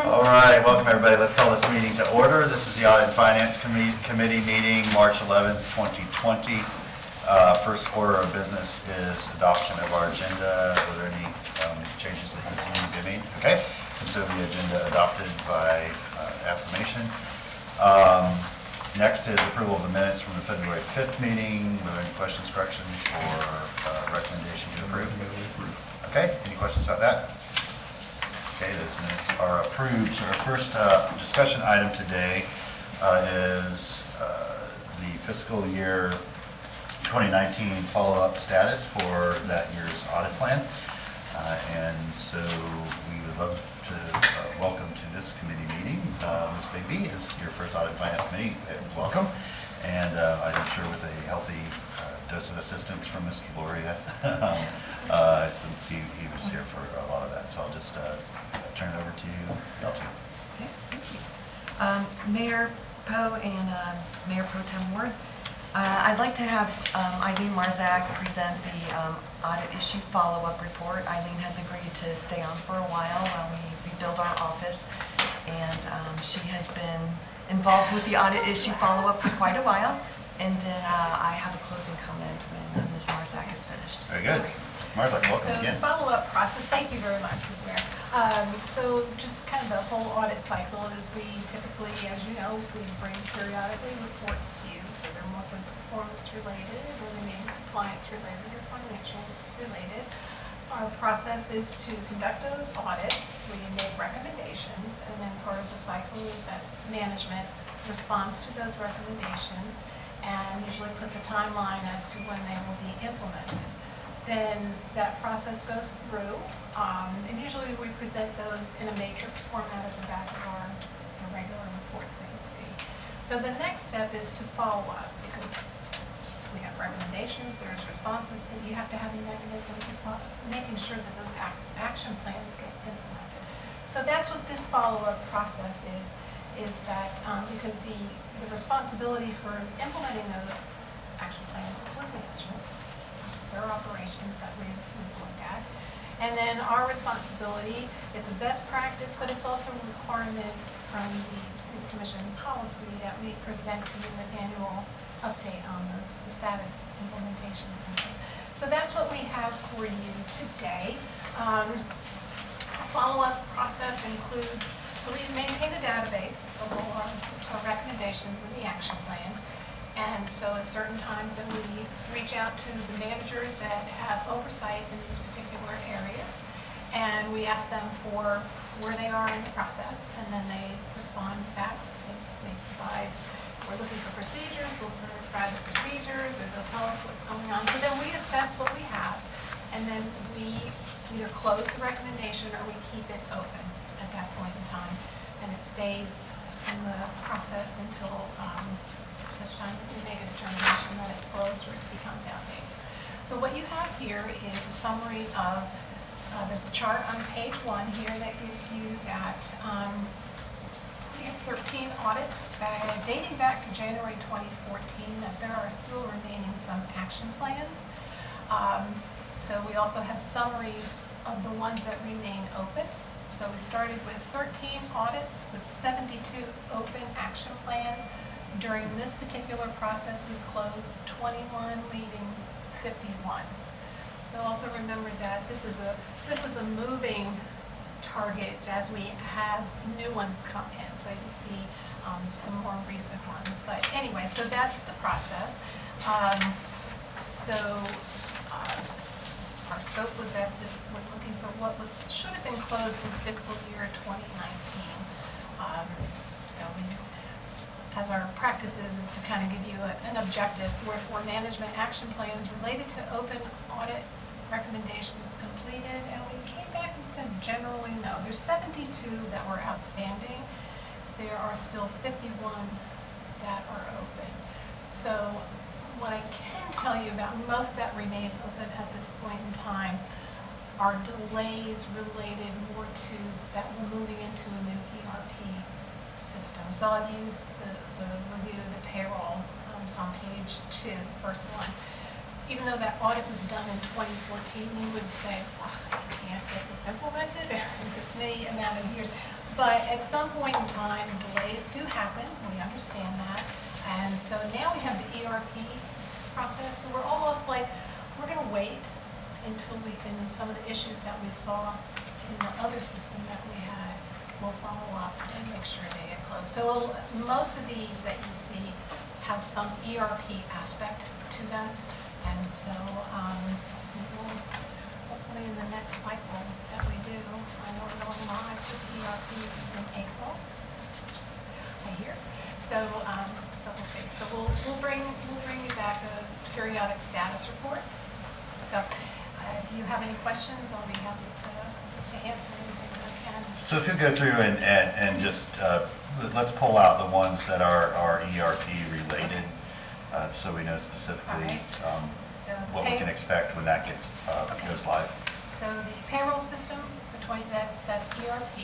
All right, welcome everybody. Let's call this meeting to order. This is the Audit and Finance Committee meeting, March 11th, 2020. First order of business is adoption of our agenda. Were there any changes that you see need to be made? Okay, consider the agenda adopted by affirmation. Next is approval of the minutes from the February 5th meeting. Were there any questions, corrections, or recommendation to approve? Okay, any questions about that? Okay, those minutes are approved. So our first discussion item today is the fiscal year 2019 follow-up status for that year's audit plan. And so we would love to welcome to this committee meeting Ms. Bigby is your first audit finance committee. Welcome. And I'm sure with a healthy dose of assistance from Mr. Gloria, since he was here for a lot of that. So I'll just turn it over to y'all two. Okay, thank you. Mayor Poe and Mayor Pro Tem Ward, I'd like to have Eileen Marzak present the audit issue follow-up report. Eileen has agreed to stay on for a while we rebuild our office, and she has been involved with the audit issue follow-up for quite a while. And then I have a closing comment when Ms. Marzak is finished. Very good. Marzak, welcome again. So the follow-up process, thank you very much, Ms. Mayor. So just kind of the whole audit cycle is we typically, as you know, we bring periodically reports to you. So they're mostly performance related, or they may be compliance related or financial related. Our process is to conduct those audits. We make recommendations, and then part of the cycle is that management responds to those recommendations and usually puts a timeline as to when they will be implemented. Then that process goes through, and usually we present those in a matrix format at the back of our regular reports that you see. So the next step is to follow up, because we have recommendations, there's responses, but you have to have a mechanism for making sure that those action plans get implemented. So that's what this follow-up process is that because the responsibility for implementing those action plans is with management. It's their operations that we've looked at. And then our responsibility, it's a best practice, but it's also a requirement from the City Commission policy that we present to you an annual update on the status implementation of those. So that's what we have for you today. Follow-up process includes, so we maintain a database of all our recommendations and the action plans. And so at certain times then we reach out to the managers that have oversight in these particular areas. And we ask them for where they are in the process, and then they respond back. They provide, we're looking for procedures, they'll provide the procedures, or they'll tell us what's going on. So then we assess what we have, and then we either close the recommendation or we keep it open at that point in time. And it stays in the process until such time that we make a determination that it's closed or it becomes outdated. So what you have here is a summary of, there's a chart on page 1 here that gives you that we have 13 audits dating back to January 2014, that there are still remaining some action plans. So we also have summaries of the ones that remain open. So we started with 13 audits with 72 open action plans. During this particular process, we closed 21, leaving 51. So also remember that this is a moving target as we have new ones come in. So you see some more recent ones. But anyway, so that's the process. Our scope was that we're looking for what should have been closed in fiscal year 2019. As our practice is to kind of give you an objective for management action plans related to open audit recommendations completed, and we came back and said generally no. There's 72 that were outstanding. There are still 51 that are open. So what I can tell you about most that remain open at this point in time are delays related more to that we're moving into a new ERP system. So I'll use the review of the payroll. It's on page 2, first one. Even though that audit was done in 2014, you would say, oh, I can't get this implemented in this many amount of years. But at some point in time, delays do happen, we understand that. And so now we have the ERP process, so we're almost like, we're gonna wait until we can, some of the issues that we saw in the other system that we had, we'll follow up and make sure they get closed. So most of these that you see have some ERP aspect to them. And so we will, hopefully in the next cycle that we do, I know we're going live with ERP in April, I hear. So we'll see. So we'll bring you back a periodic status report. So if you have any questions, I'll be happy to answer anything that I can. So if you go through and just, let's pull out the ones that are ERP related, so we know specifically what we can expect when that gets goes live. So the payroll system, that's ERP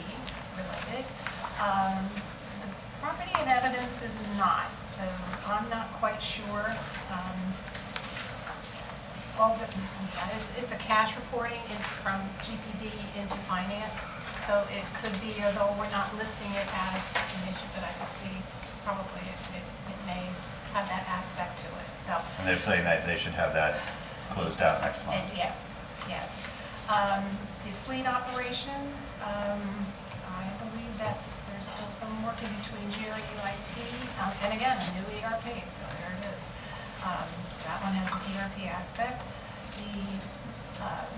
related. The property and evidence is not, so I'm not quite sure. It's a cash reporting from GPD into finance, so it could be, although we're not listing it as an issue, but I can see probably it may have that aspect to it. So. And they're saying that they should have that closed out next month. Yes. The fleet operations, I believe there's still some work in between Jerry and IT, and again, a new ERP, so there it is. So that one has an ERP aspect. The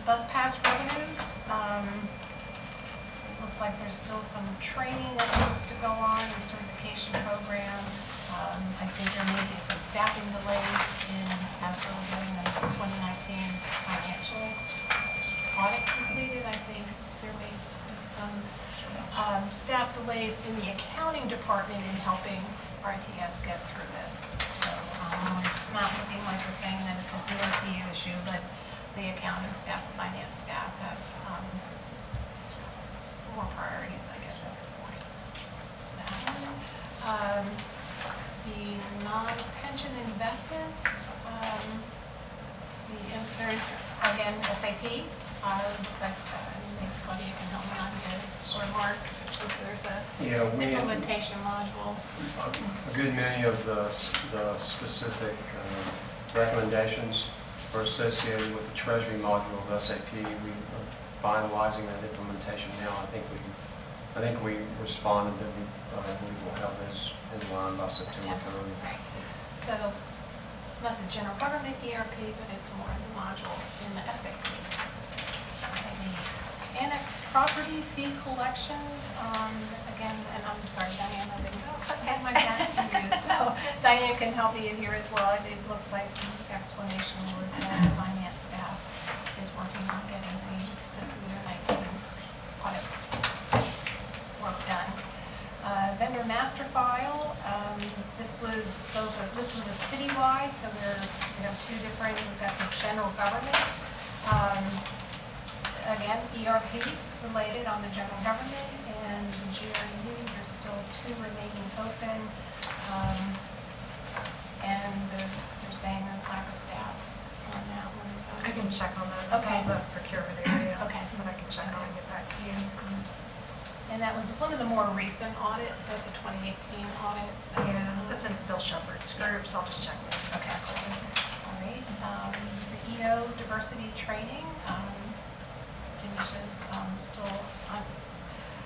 bus pass revenues, it looks like there's still some training that needs to go on, the certification program. I think there may be some staffing delays as we're getting the 2019 financial audit completed. I think there may be some staff delays in the accounting department in helping RTS get through this. So it's not looking like we're saying that it's an ERP issue, but the accounting staff, the finance staff have more priorities, I guess, at this point. So that one. The non-pension investments, again, SAP. Looks like maybe Claudia can help me on here, or Mark, if there's a implementation module. A good many of the specific recommendations are associated with the Treasury module of SAP. We are finalizing that implementation now. I think we responded that we will have those in line by September 3rd. Right. So it's not the general government ERP, but it's more the module in the SAP. The annexed property fee collections, again, and I'm sorry, Diane, I didn't hand my back to you, so Diane can help me in here as well. It looks like the explanation was that the finance staff is working on getting the fiscal year 19 audit work done. Vendor master file, this was a citywide, so we have two different, we've got the general government, again, ERP related on the general government, and the GRU, there's still two remaining open, and they're saying a lack of staff on that one. So I can check on that. That's Okay. on the procurement area. Okay. But I can check on it and get back to you. And that was one of the more recent audits, so it's a 2018 audit. So, Yeah, that's in Bill Shepherd's group, so I'll just check with him. Okay. All right. The EO diversity training, Tanisha's still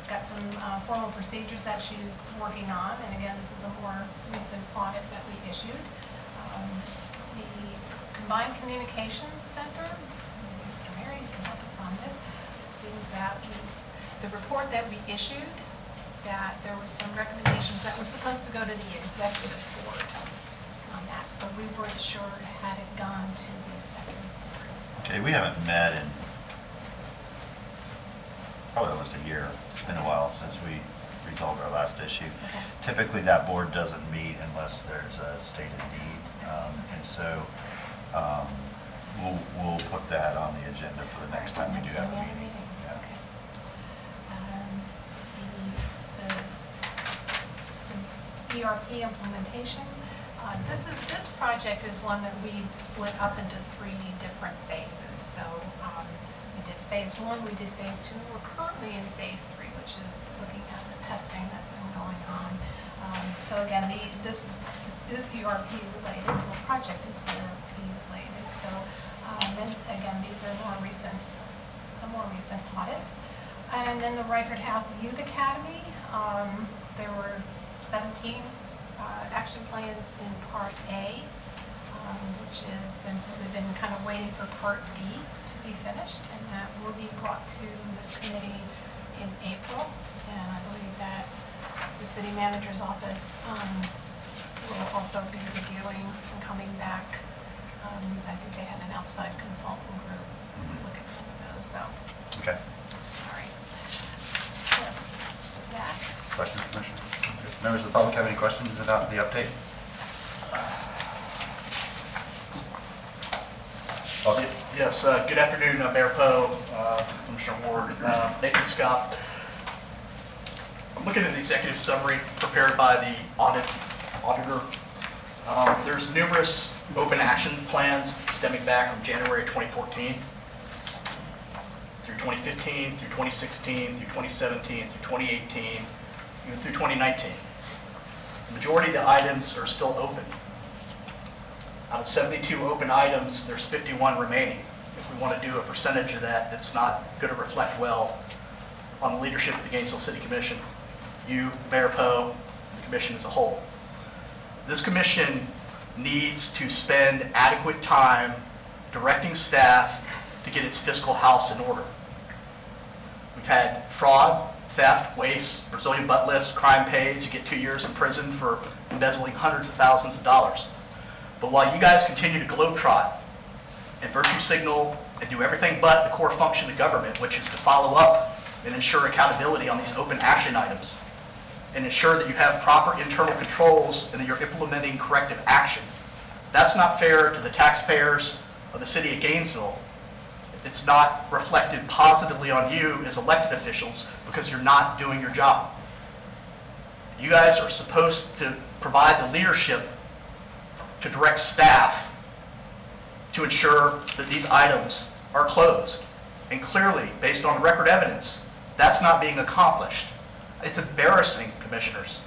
got some formal procedures that she's working on. And again, this is a more recent audit that we issued. The Combined Communications Center, Mr. Mary, you can help us on this. It seems that the report that we issued, that there were some recommendations that were supposed to go to the executive board on that. So we weren't sure had it gone to the executive boards. Okay, we haven't met in probably almost a year. It's been a while since we resolved our last issue. Okay. Typically, that board doesn't meet unless there's a stated need. And so we'll put that on the agenda for the next time we do have a meeting. Yeah. Okay. The ERP implementation. This project is one that we've split up into 3 different phases. So we did phase 1, we did phase 2. We're currently in phase 3, which is looking at the so again, this is ERP related, the whole project is ERP related. So then again, these are a more recent audit. And then the Rikers House Youth Academy, there were 17 action plans in Part A, which is, and so we've been kind of waiting for Part B to be finished, and that will be brought to this committee in April. And I believe that the city manager's office will also be reviewing and coming back. I think they had an outside consultant group look at some of those, so. Okay. All right. So that's. Questions, Commissioner? Members of the public have any questions about the update? Audit. Yes, good afternoon, Mayor Poe, Commissioner Ward, Nathan Scott. I'm looking at the executive summary prepared by the auditor. There's numerous open action plans stemming back from January 2014 through 2015, through 2016, through 2017, through 2018, even through 2019. The majority of the items are still open. Out of 72 open items, there's 51 remaining. If we want to do a percentage of that, that's not going to reflect well on the leadership of the Gainesville City Commission, you, Mayor Poe, the commission as a whole. This commission needs to spend adequate time directing staff to get its fiscal house in order. We've had fraud, theft, waste, Brazilian butt lifts, crime pays. You get 2 years in prison for embezzling hundreds of thousands of dollars. But while you guys continue to globetrot and virtue signal and do everything but the core function of government, which is to follow up and ensure accountability on these open action items and ensure that you have proper internal controls and that you're implementing corrective action, that's not fair to the taxpayers of the city of Gainesville. It's not reflected positively on you as elected officials because you're not doing your job. You guys are supposed to provide the leadership to direct staff to ensure that these items are closed. And clearly, based on record evidence, that's not being accomplished. It's embarrassing, commissioners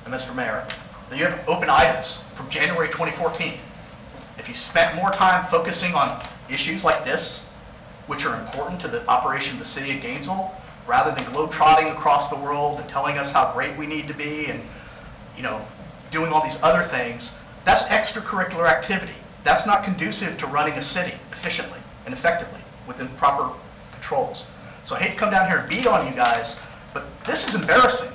and Mr. Mayor, that you have open items from January 2014. If you spent more time focusing on issues like this, which are important to the operation of the city of Gainesville, rather than globetrotting across the world and telling us how great we need to be and, doing all these other things, that's extracurricular activity. That's not conducive to running a city efficiently and effectively within proper controls. So I hate to come down here and beat on you guys, but this is embarrassing.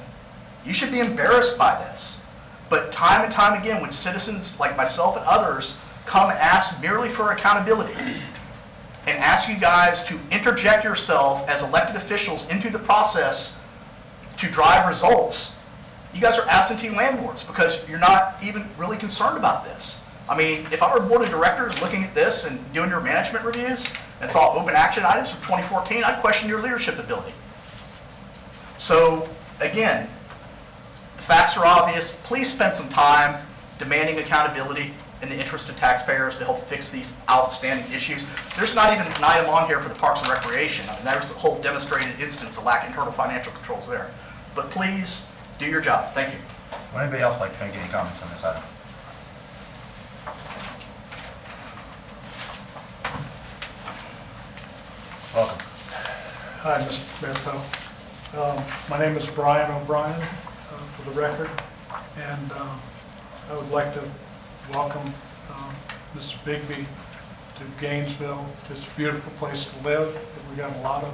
You should be embarrassed by this. But time and time again, when citizens like myself and others come and ask merely for accountability and ask you guys to interject yourself as elected officials into the process to drive results, you guys are absentee landlords because you're not even really concerned about this. I mean, if I were board of directors looking at this and doing your management reviews, and it's all open action items from 2014, I'd question your leadership ability. So, again, the facts are obvious. Please spend some time demanding accountability in the interest of taxpayers to help fix these outstanding issues. There's not even an item on here for the Parks and Recreation. I mean, there's a whole demonstrated instance of lack of internal financial controls there. But please, do your job. Thank you. Would anybody else like to make any comments on this item? Welcome. Hi, Mr. Mayor Poe. My name is Brian O'Brien, for the record, and I would like to welcome Mr. Bigby to Gainesville. It's a beautiful place to live. We got a lot of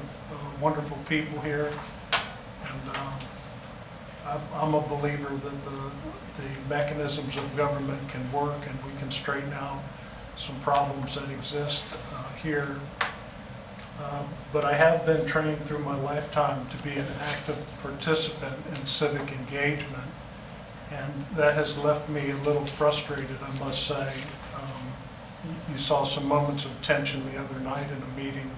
wonderful people here, and I'm a believer that the mechanisms of government can work and we can straighten out some problems that exist here. But I have been trained through my lifetime to be an active participant in civic engagement, and that has left me a little frustrated, I must say. You saw some moments of tension the other night in a meeting,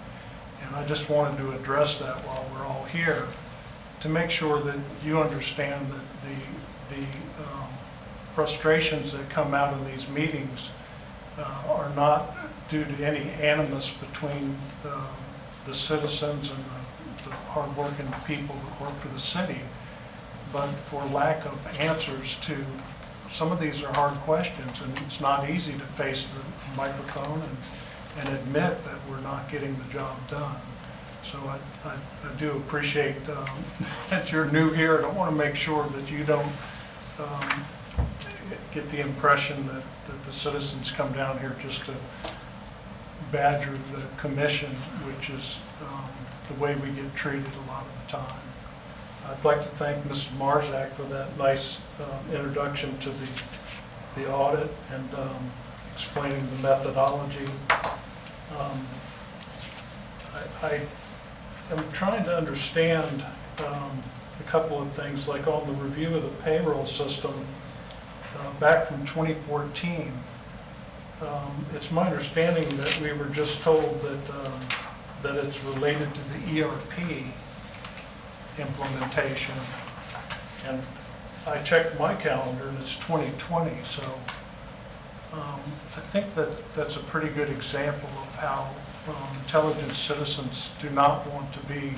and I just wanted to address that while we're all here to make sure that you understand that the frustrations that come out of these meetings are not due to any animus between the citizens and the hard-working people that work for the city. but for lack of answers to, some of these are hard questions, and it's not easy to face the microphone and admit that we're not getting the job done. So I do appreciate that you're new here, and I want to make sure that you don't get the impression that the citizens come down here just to badger the commission, which is the way we get treated a lot of the time. I'd like to thank Mrs. Marzak for that nice introduction to the audit and explaining the methodology. I am trying to understand a couple of things, like on the review of the payroll system back from 2014. It's my understanding that we were just told that it's related to the ERP implementation. And I checked my calendar and it's 2020, so I think that's a pretty good example of how intelligent citizens do not want to be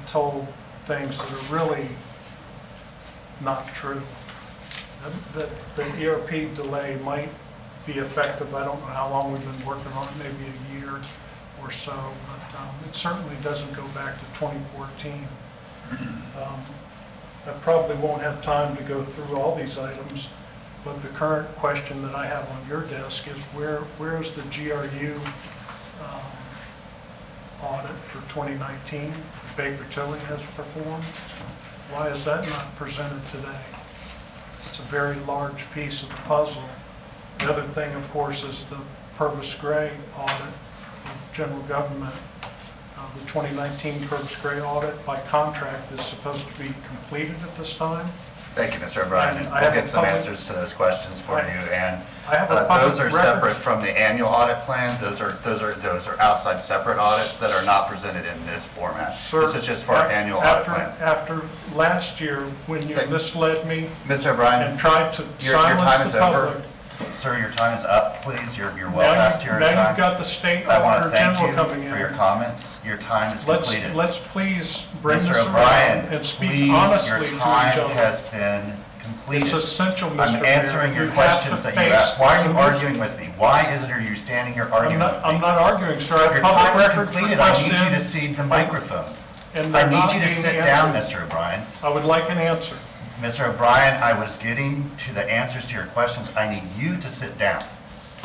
told things that are really not true. That the ERP delay might be effective. I don't know how long we've been working on it, maybe a year or so, but it certainly doesn't go back to 2014. I probably won't have time to go through all these items, but the current question that I have on your desk is where is the GRU audit for 2019 Baker Tilly has performed? Why is that not presented today? It's a very large piece of the puzzle. The other thing, of course, is the Purvis Gray audit for general government. The 2019 Purvis Gray audit by contract is supposed to be completed at this time. Thank you, Mr. O'Brien. And And I we'll have a get some public- answers to those questions for you. And I have a public those are records- separate from the annual audit plan. Those are outside separate audits that are not presented in this format. Sir, This is just for our annual audit plan. After last year, when you Thank- misled me Mr. O'Brien, and tried to your time silence is the over. public. Sir, your time is up, please. You're well past your time. Now you've got the state I want to auditor thank general coming you in. for your comments. Your time is completed. Let's please bring Mr. this O'Brien, around and speak please, honestly your to each time other. has been completed. It's essential, Mr. I'm answering Mayor. your You have questions to that you face asked. Why are you the- arguing with me? Why is it are you standing here arguing with me? I'm not arguing, sir. I have Your public time is records completed. I request need you to in, cede the microphone. and I they're need not you to being sit down, answered. Mr. O'Brien. I would like an answer. Mr. O'Brien, I was getting to the answers to your questions. I need you to sit down.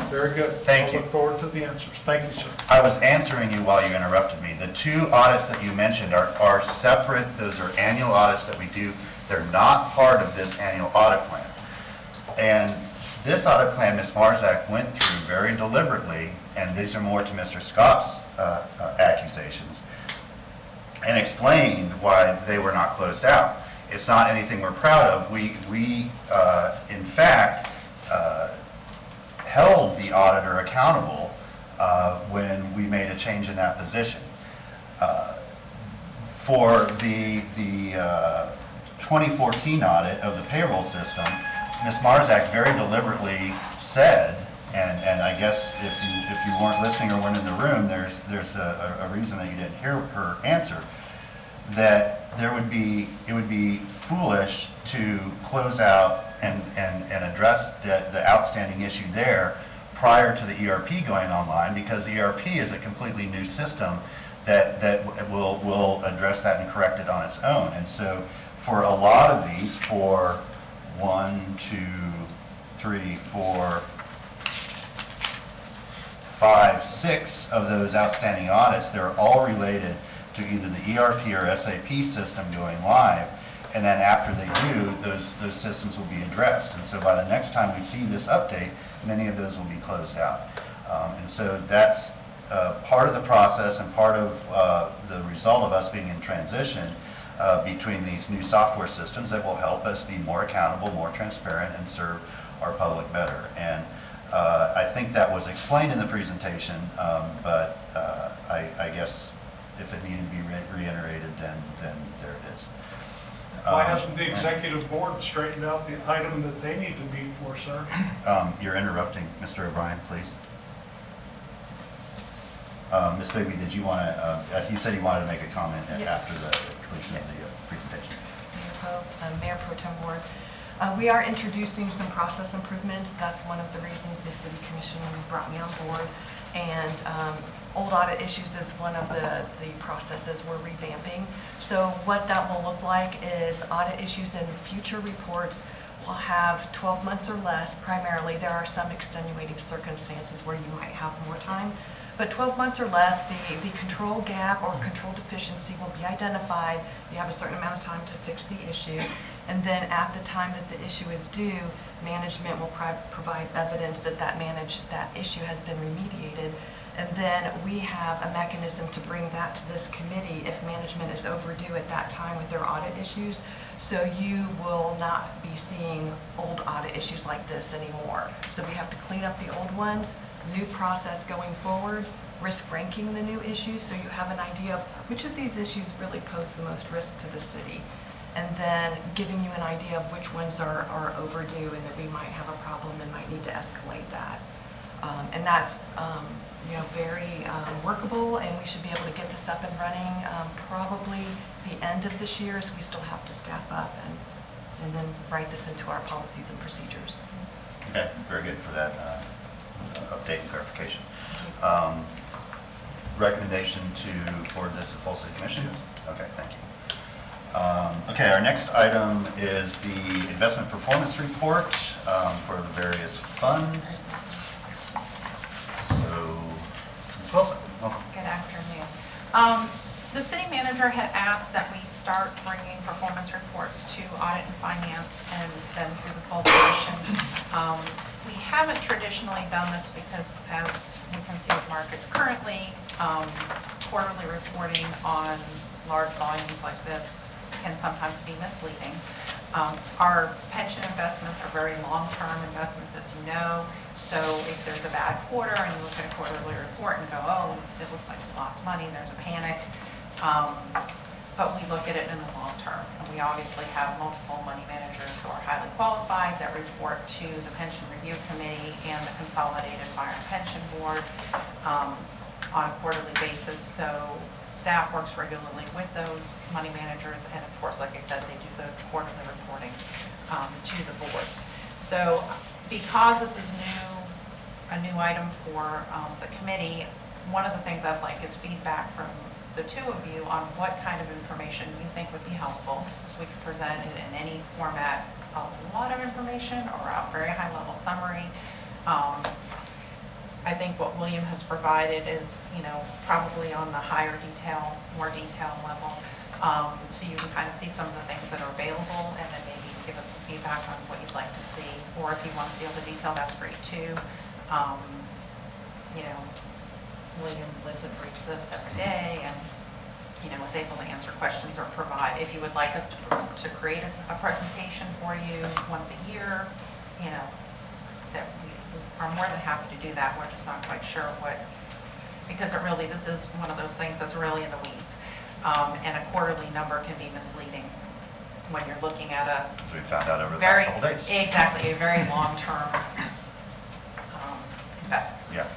Very good. Thank you. I look forward to the answers. Thank you, sir. I was answering you while you interrupted me. The two audits that you mentioned are separate. Those are annual audits that we do. They're not part of this annual audit plan. And this audit plan, Ms. Marzak went through very deliberately, and these are more to Mr. Scott's accusations, and explained why they were not closed out. It's not anything we're proud of. We in fact, held the auditor accountable when we made a change in that position. For the 2014 audit of the payroll system, Ms. Marzak very deliberately said, and I guess if you weren't listening or weren't in the room, there's a reason that you didn't hear her answer, that it would be foolish to close out and address the outstanding issue there prior to the ERP going online, because the ERP is a completely new system that will address that and correct it on its own. And so for a lot of these, for 1, 2, 3, 4, 5, 6 of those outstanding audits, they're all related to either the ERP or SAP system going live. And then after they do, those systems will be addressed. And so by the next time we see this update, many of those will be closed out. And so that's part of the process and part of the result of us being in transition between these new software systems that will help us be more accountable, more transparent, and serve our public better. And I think that was explained in the presentation, but I guess if it needed to be reiterated, then there it is. Why hasn't the executive board straightened out the item that they need to meet for, sir? You're interrupting, Mr. O'Brien, please. Ms. Bigby, did you want to, you said you wanted to make a comment Yes. after the completion of the presentation. Mayor Poe, Mayor Pro Tem Ward. We are introducing some process improvements. That's one of the reasons the City Commission brought me on board. And old audit issues is one of the processes we're revamping. So what that will look like is audit issues in future reports will have 12 months or less primarily. There are some extenuating circumstances where you might have more time. But 12 months or less, the control gap or control deficiency will be identified. You have a certain amount of time to fix the issue. And then at the time that the issue is due, management will provide evidence that that issue has been remediated. And then we have a mechanism to bring that to this committee if management is overdue at that time with their audit issues. So you will not be seeing old audit issues like this anymore. So we have to clean up the old ones, new process going forward, risk ranking the new issues so you have an idea of which of these issues really pose the most risk to the city. And then giving you an idea of which ones are overdue and that we might have a problem and might need to escalate that. And that's very workable, and we should be able to get this up and running probably the end of this year, as we still have to staff up and then write this into our policies and procedures. Okay, very good for that update and clarification. Recommendation to forward this to the full City Commission? Yes. Okay, thank you. Okay, our next item is the investment performance report for the various funds. So, Ms. Wilson, welcome. Good afternoon. The city manager had asked that we start bringing performance reports to Audit and Finance and then through the full commission. We haven't traditionally done this because, as we can see with markets currently, quarterly reporting on large volumes like this can sometimes be misleading. Our pension investments are very long-term investments, as you know. So if there's a bad quarter and you look at a quarterly report and go, oh, it looks like we lost money, there's a panic. But we look at it in the long term. And we obviously have multiple money managers who are highly qualified that report to the Pension Review Committee and the Consolidated Fire and Pension Board on a quarterly basis. So staff works regularly with those money managers, and of course, like I said, they do the quarterly reporting to the boards. So because this is a new item for the committee, one of the things I'd like is feedback from the two of you on what kind of information you think would be helpful. So we could present it in any format, a lot of information or a very high level summary. I think what William has provided is, probably on the higher detail, more detailed level. So you can kind of see some of the things that are available and then maybe give us some feedback on what you'd like to see. Or if you want to see all the detail, that's great too. William lives and breathes this every day and, is able to answer questions or provide. If you would like us to create a presentation for you once a year, that we are more than happy to do that. We're just not quite sure because this is one of those things that's really in the weeds. And a quarterly number can be misleading when you're looking at As we found out over the last couple days. Exactly, a very long-term investment. Yeah.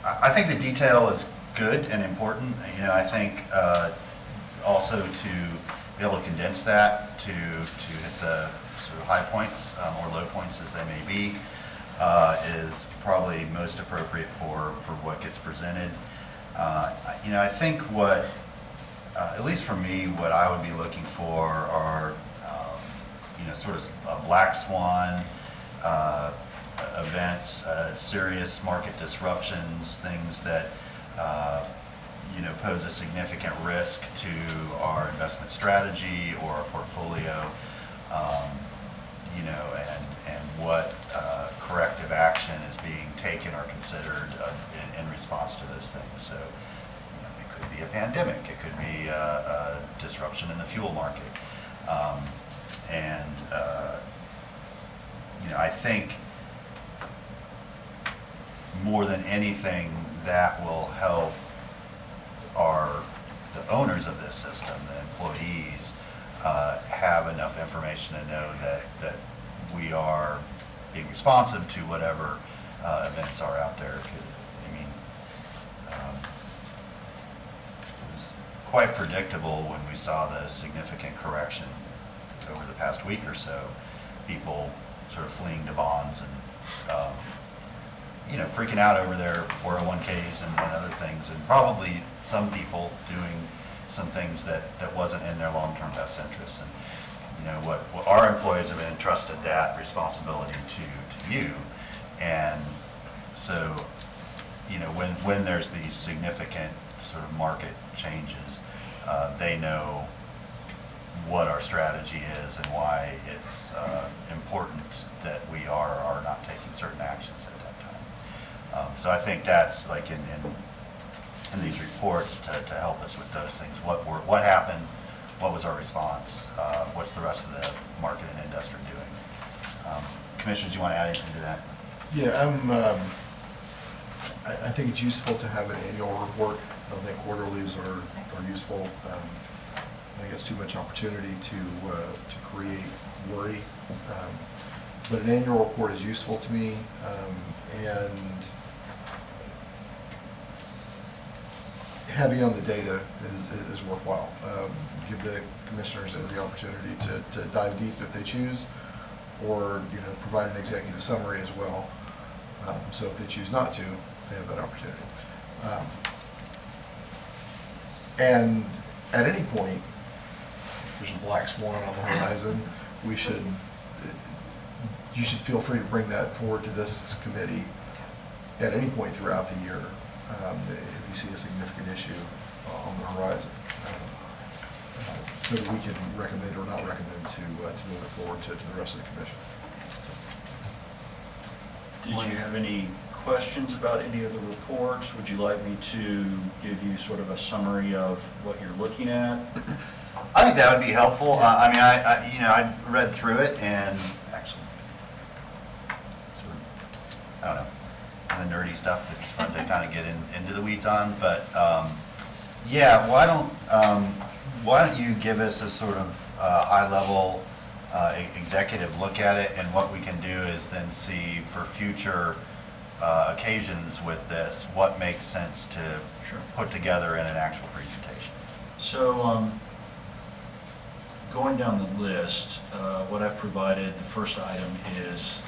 I think the detail is good and important. I think also to be able to condense that to hit the sort of high points or low points as they may be is probably most appropriate for what gets presented. I think what, at least for me, what I would be looking for are, sort of a black swan events, serious market disruptions, things that, pose a significant risk to our investment strategy or our portfolio, and what corrective action is being taken or considered in response to those things. So, it could be a pandemic, it could be a disruption in the fuel market. I think more than anything that will help the owners of this system, the employees, have enough information to know that we are being responsive to whatever events are out there. It was quite predictable when we saw the significant correction over the past week or so, people sort of fleeing to bonds and, freaking out over their 401ks and other things, and probably some people doing some things that wasn't in their long-term best interest. And, what our employees have entrusted that responsibility to you. And so, when there's these significant sort of market changes, they know what our strategy is and why it's important that we are or are not taking certain actions at that time. So I think that's like in these reports to help us with those things. What happened? What was our response? What's the rest of the market and industry doing? Commissioners, you want to add anything to that? Yeah, I think it's useful to have an annual report. I don't think quarterlies are useful. I think it's too much opportunity to create worry. But an annual report is useful to me, and heavy on the data is worthwhile. Give the commissioners the opportunity to dive deep if they choose, or provide an executive summary as well. So if they choose not to, they have that opportunity. And at any point, if there's a black swan on the horizon, you should feel free to bring that forward to this committee at any point throughout the year if you see a significant issue on the horizon, so that we can recommend or not recommend to move it forward to the rest of the commission. Did you have any questions about any of the reports? Would you like me to give you sort of a summary of what you're looking at? I think that would be helpful. I read through it, and actually, sort of, I don't know, the nerdy stuff it's fun to kind of get into the weeds on. But yeah, why don't you give us a sort of high-level executive look at it, and what we can do is then see for future occasions with this what makes sense to put together in an actual presentation. So going down the list, what I've provided, the first item is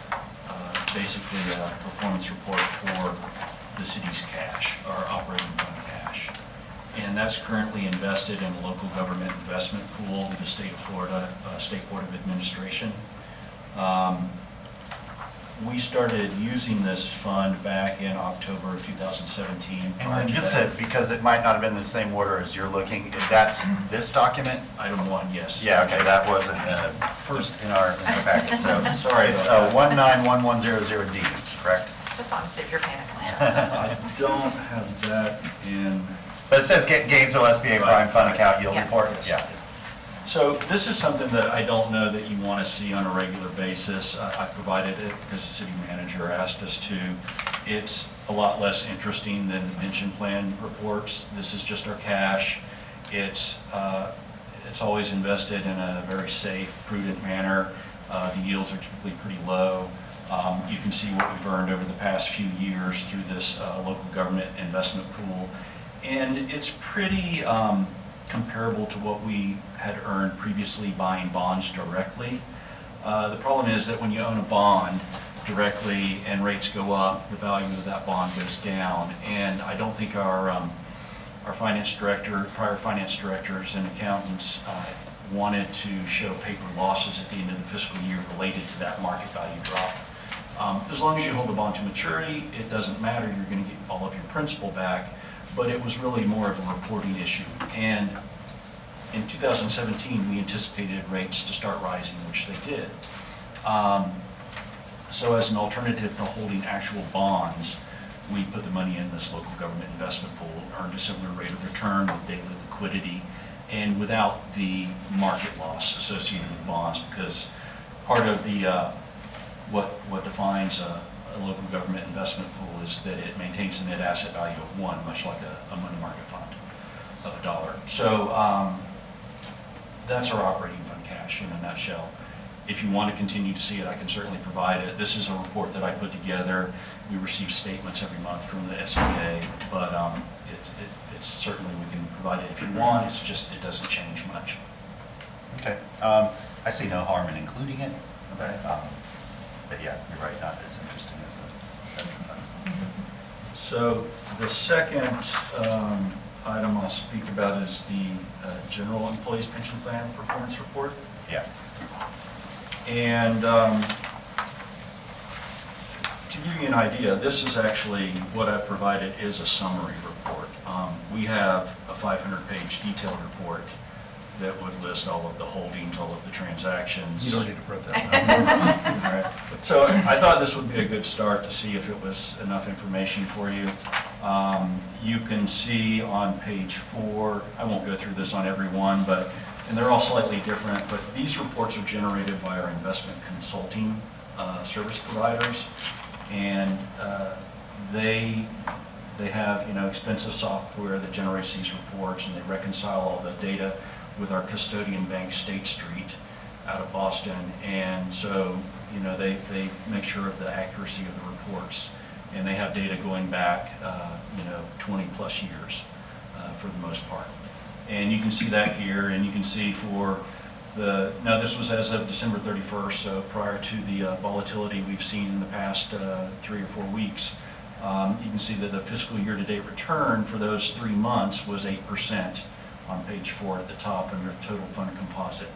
basically a performance report for the city's cash, our operating fund cash. And that's currently invested in a local government investment pool with the state of Florida, State Board of Administration. We started using this fund back in October of 2017. And then just because it might not have been the same order as you're looking, that's this document? Item 1, yes. Yeah, okay, that wasn't first in our packet, so. Sorry It's about that. 191100D, correct? Just want to see if you're paying attention. I don't have that in. But it says Gainesville SBA Prime Fund Account Yield Yeah. Report? Yes. So this is something that I don't know that you want to see on a regular basis. I provided it because the city manager asked us to. It's a lot less interesting than pension plan reports. This is just our cash. It's always invested in a very safe, prudent manner. The yields are typically pretty low. You can see what we've earned over the past few years through this local government investment pool. And it's pretty comparable to what we had earned previously buying bonds directly. The problem is that when you own a bond directly and rates go up, the value of that bond goes down. And I don't think our finance director, prior finance directors and accountants wanted to show paper losses at the end of the fiscal year related to that market value drop. As long as you hold the bond to maturity, it doesn't matter, you're going to get all of your principal back. But it was really more of a reporting issue. And in 2017, we anticipated rates to start rising, which they did. So as an alternative to holding actual bonds, we put the money in this local government investment pool, earned a similar rate of return with daily liquidity, and without the market loss associated with bonds, because part of the what defines a local government investment pool is that it maintains a net asset value of 1, much like a money market fund of $1. So that's our operating fund cash in a nutshell. If you want to continue to see it, I can certainly provide it. This is a report that I put together. We receive statements every month from the SBA, but it's certainly, we can provide it if you want. It's just, it doesn't change much. Okay. I see no harm in including it. Okay. But yeah, you're right, not as interesting as the pension funds. So the second item I'll speak about is the General Employees Pension Plan Performance Report. Yeah. And to give you an idea, this is actually, what I've provided is a summary report. We have a 500-page detailed report that would list all of the holdings, all of the transactions. You don't need to print that. All right. So I thought this would be a good start to see if it was enough information for you. You can see on page 4, I won't go through this on every one, but, and they're all slightly different, but these reports are generated by our investment consulting service providers. And they have, expensive software that generates these reports, and they reconcile all the data with our custodian bank, State Street, out of Boston. And so, they make sure of the accuracy of the reports. And they have data going back, 20 plus years for the most part. And you can see that here, and you can see for now this was as of December 31st, so prior to the volatility we've seen in the past 3 or 4 weeks. You can see that the fiscal year-to-date return for those 3 months was 8% on page 4 at the top under total fund composite.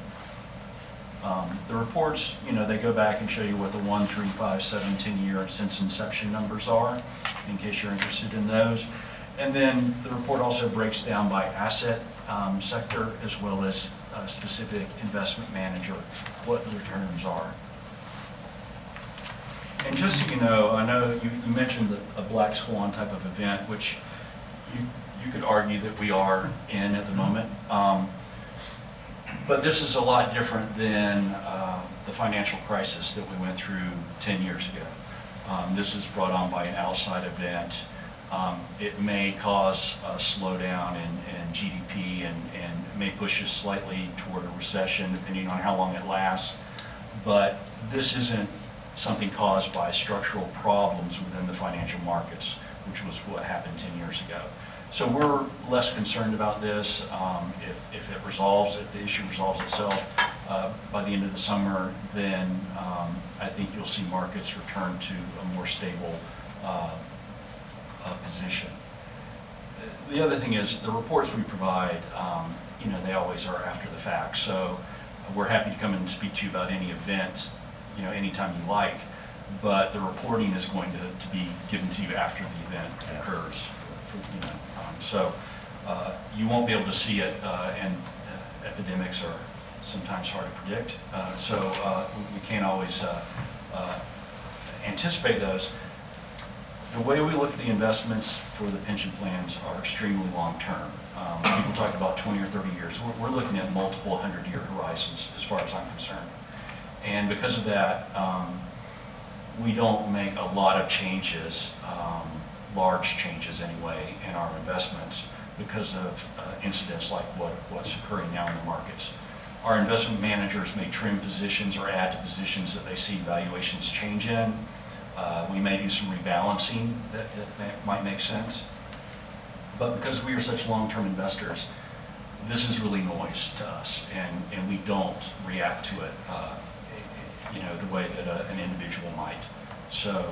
The reports, they go back and show you what the 1, 3, 5, 7, 10 year since inception numbers are, in case you're interested in those. And then the report also breaks down by asset sector as well as specific investment manager, what the returns are. And just so you know, I know you mentioned a black swan type of event, which you could argue that we are in at the moment. But this is a lot different than the financial crisis that we went through 10 years ago. This is brought on by an outside event. It may cause a slowdown in GDP and may push us slightly toward a recession, depending on how long it lasts. But this isn't something caused by structural problems within the financial markets, which was what happened 10 years ago. So we're less concerned about this. If the issue resolves itself by the end of the summer, then I think you'll see markets return to a more stable position. The other thing is the reports we provide, they always are after the fact. So we're happy to come and speak to you about any event, anytime you like, but the reporting is going to be given to you after the event occurs. So you won't be able to see it, and epidemics are sometimes hard to predict. So we can't always anticipate those. The way we look at the investments for the pension plans are extremely long-term. People talk about 20 or 30 years. We're looking at multiple 100-year horizons as far as I'm concerned. And because of that, we don't make a lot of changes, large changes anyway, in our investments because of incidents like what's occurring now in the markets. Our investment managers may trim positions or add to positions that they see valuations change in. We may do some rebalancing that might make sense. But because we are such long-term investors, this is really noise to us, and we don't react to it, the way that an individual might. So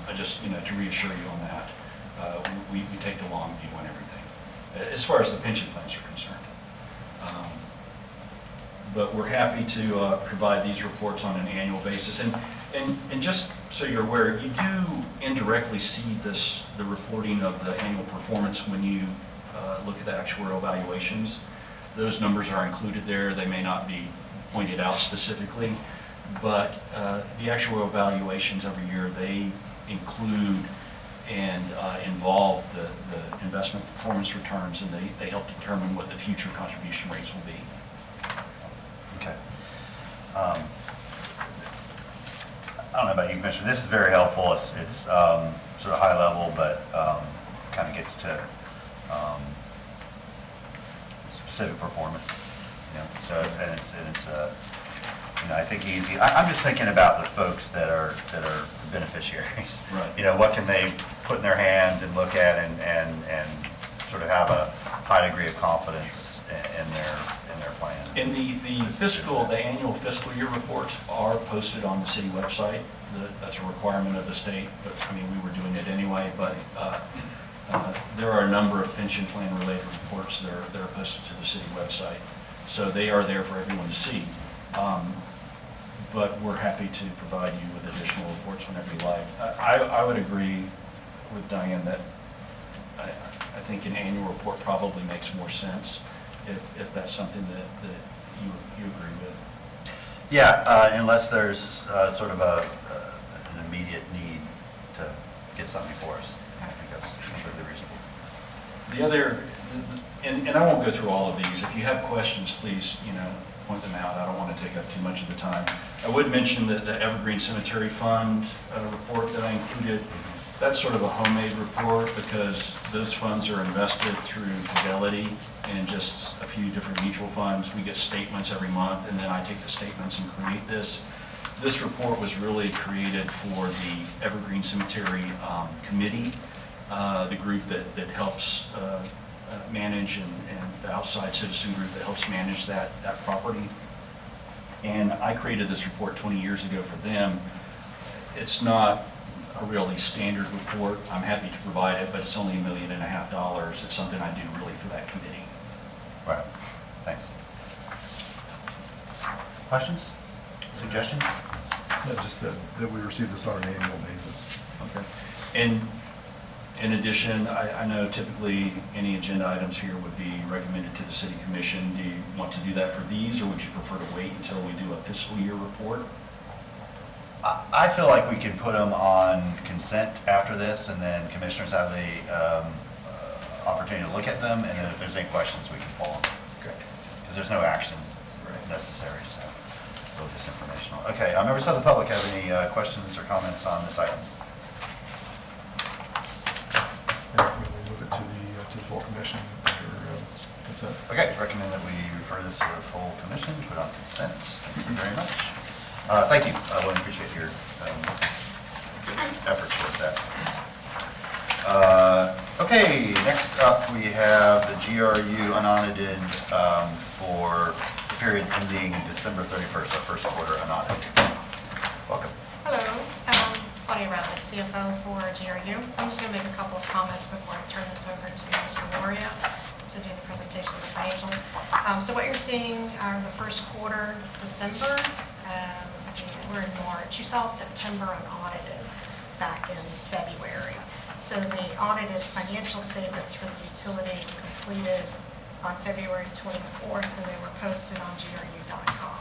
I just, to reassure you on that, we take the long view on everything, as far as the pension plans are concerned. But we're happy to provide these reports on an annual basis. And just so you're aware, you do indirectly see the reporting of the annual performance when you look at the actuarial valuations. Those numbers are included there. They may not be pointed out specifically, but the actuarial valuations every year, they include and involve the investment performance returns, and they help determine what the future contribution rates will be. Okay. I don't know about you, Commissioner. This is very helpful. It's sort of high level, but kind of gets to specific performance. So I think easy. I'm just thinking about the folks that are beneficiaries. Right. What can they put in their hands and look at and sort of have a high degree of confidence in their plan. And the annual fiscal year reports are posted on the city website. That's a requirement of the state, but, I mean, we were doing it anyway, but there are a number of pension plan related reports that are posted to the city website. So they are there for everyone to see. But we're happy to provide you with additional reports whenever you like. I would agree with Diane that I think an annual report probably makes more sense if that's something that you agree with. Yeah, unless there's sort of an immediate need to get something before us. I think that's completely reasonable. The other, and I won't go through all of these. If you have questions, please, point them out. I don't want to take up too much of the time. I would mention that the Evergreen Cemetery Fund report that I included, that's sort of a homemade report because those funds are invested through Fidelity and just a few different mutual funds. We get statements every month, and then I take the statements and create this. This report was really created for the Evergreen Cemetery Committee, the group that helps manage and the outside citizen group that helps manage that property. And I created this report 20 years ago for them. It's not a really standard report. I'm happy to provide it, but it's only $1.5 million. It's something I do really for that committee. Right. Thanks. Questions? Suggestions? Yeah, just that we receive this on an annual basis. Okay. And in addition, I know typically any agenda items here would be recommended to the city commission. Do you want to do that for these, or would you prefer to wait until we do a fiscal year report? I feel like we can put them on consent after this, and then commissioners have the opportunity to look at them, and then if there's any questions, we can pull them. Okay. Because there's no action necessary, so it's a little just informational. Okay, members of the public have any questions or comments on this item? We move it to the full commission under consent. Okay, recommend that we refer this to the full commission, put on consent. Thank you very much. Thank you. I really appreciate your efforts towards that. Okay, next up we have the GRU unaudited for the period ending December 31st, our first quarter unaudited. Welcome. Hello, Claudia Resnick, CFO for GRU. I'm just going to make a couple of comments before I turn this over to Mr. Loria to do the presentation of the financials. So what you're seeing are the first quarter, December. Let's see, we're in March. You saw September unaudited back in February. So the audited financial statements for the utility were completed on February 24th, and they were posted on GRU.com.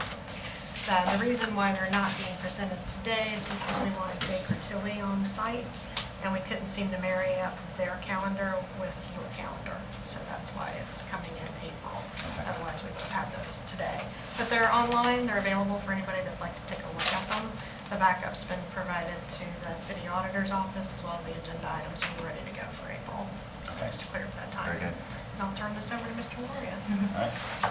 The reason why they're not being presented today is because we wanted Baker Tilly on site, and we couldn't seem to marry up their calendar with your calendar. So that's why it's coming in April. Okay. Otherwise, we would have had those today. But they're online. They're available for anybody that'd like to take a look at them. The backup's been provided to the city auditor's office, as well as the agenda items will be ready to go for April. Okay. Just to clear up that time. Very good. And I'll turn this over to Mr. Loria.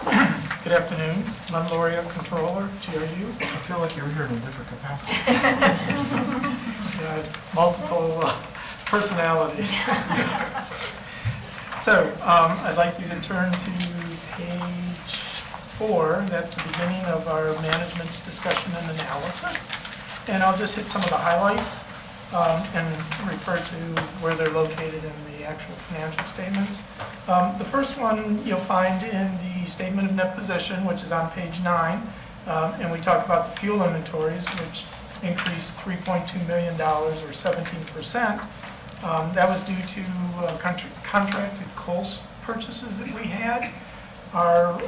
All right. Good afternoon, Len Loria, Controller, GRU. I feel like you're here in a different capacity. Yeah, I have multiple personalities. So I'd like you to turn to page 4. That's the beginning of our management's discussion and analysis. And I'll just hit some of the highlights and refer to where they're located in the actual financial statements. The first one you'll find in the statement of net position, which is on page 9. And we talk about the fuel inventories, which increased $3.2 million or 17%. That was due to contracted coal purchases that we had. Our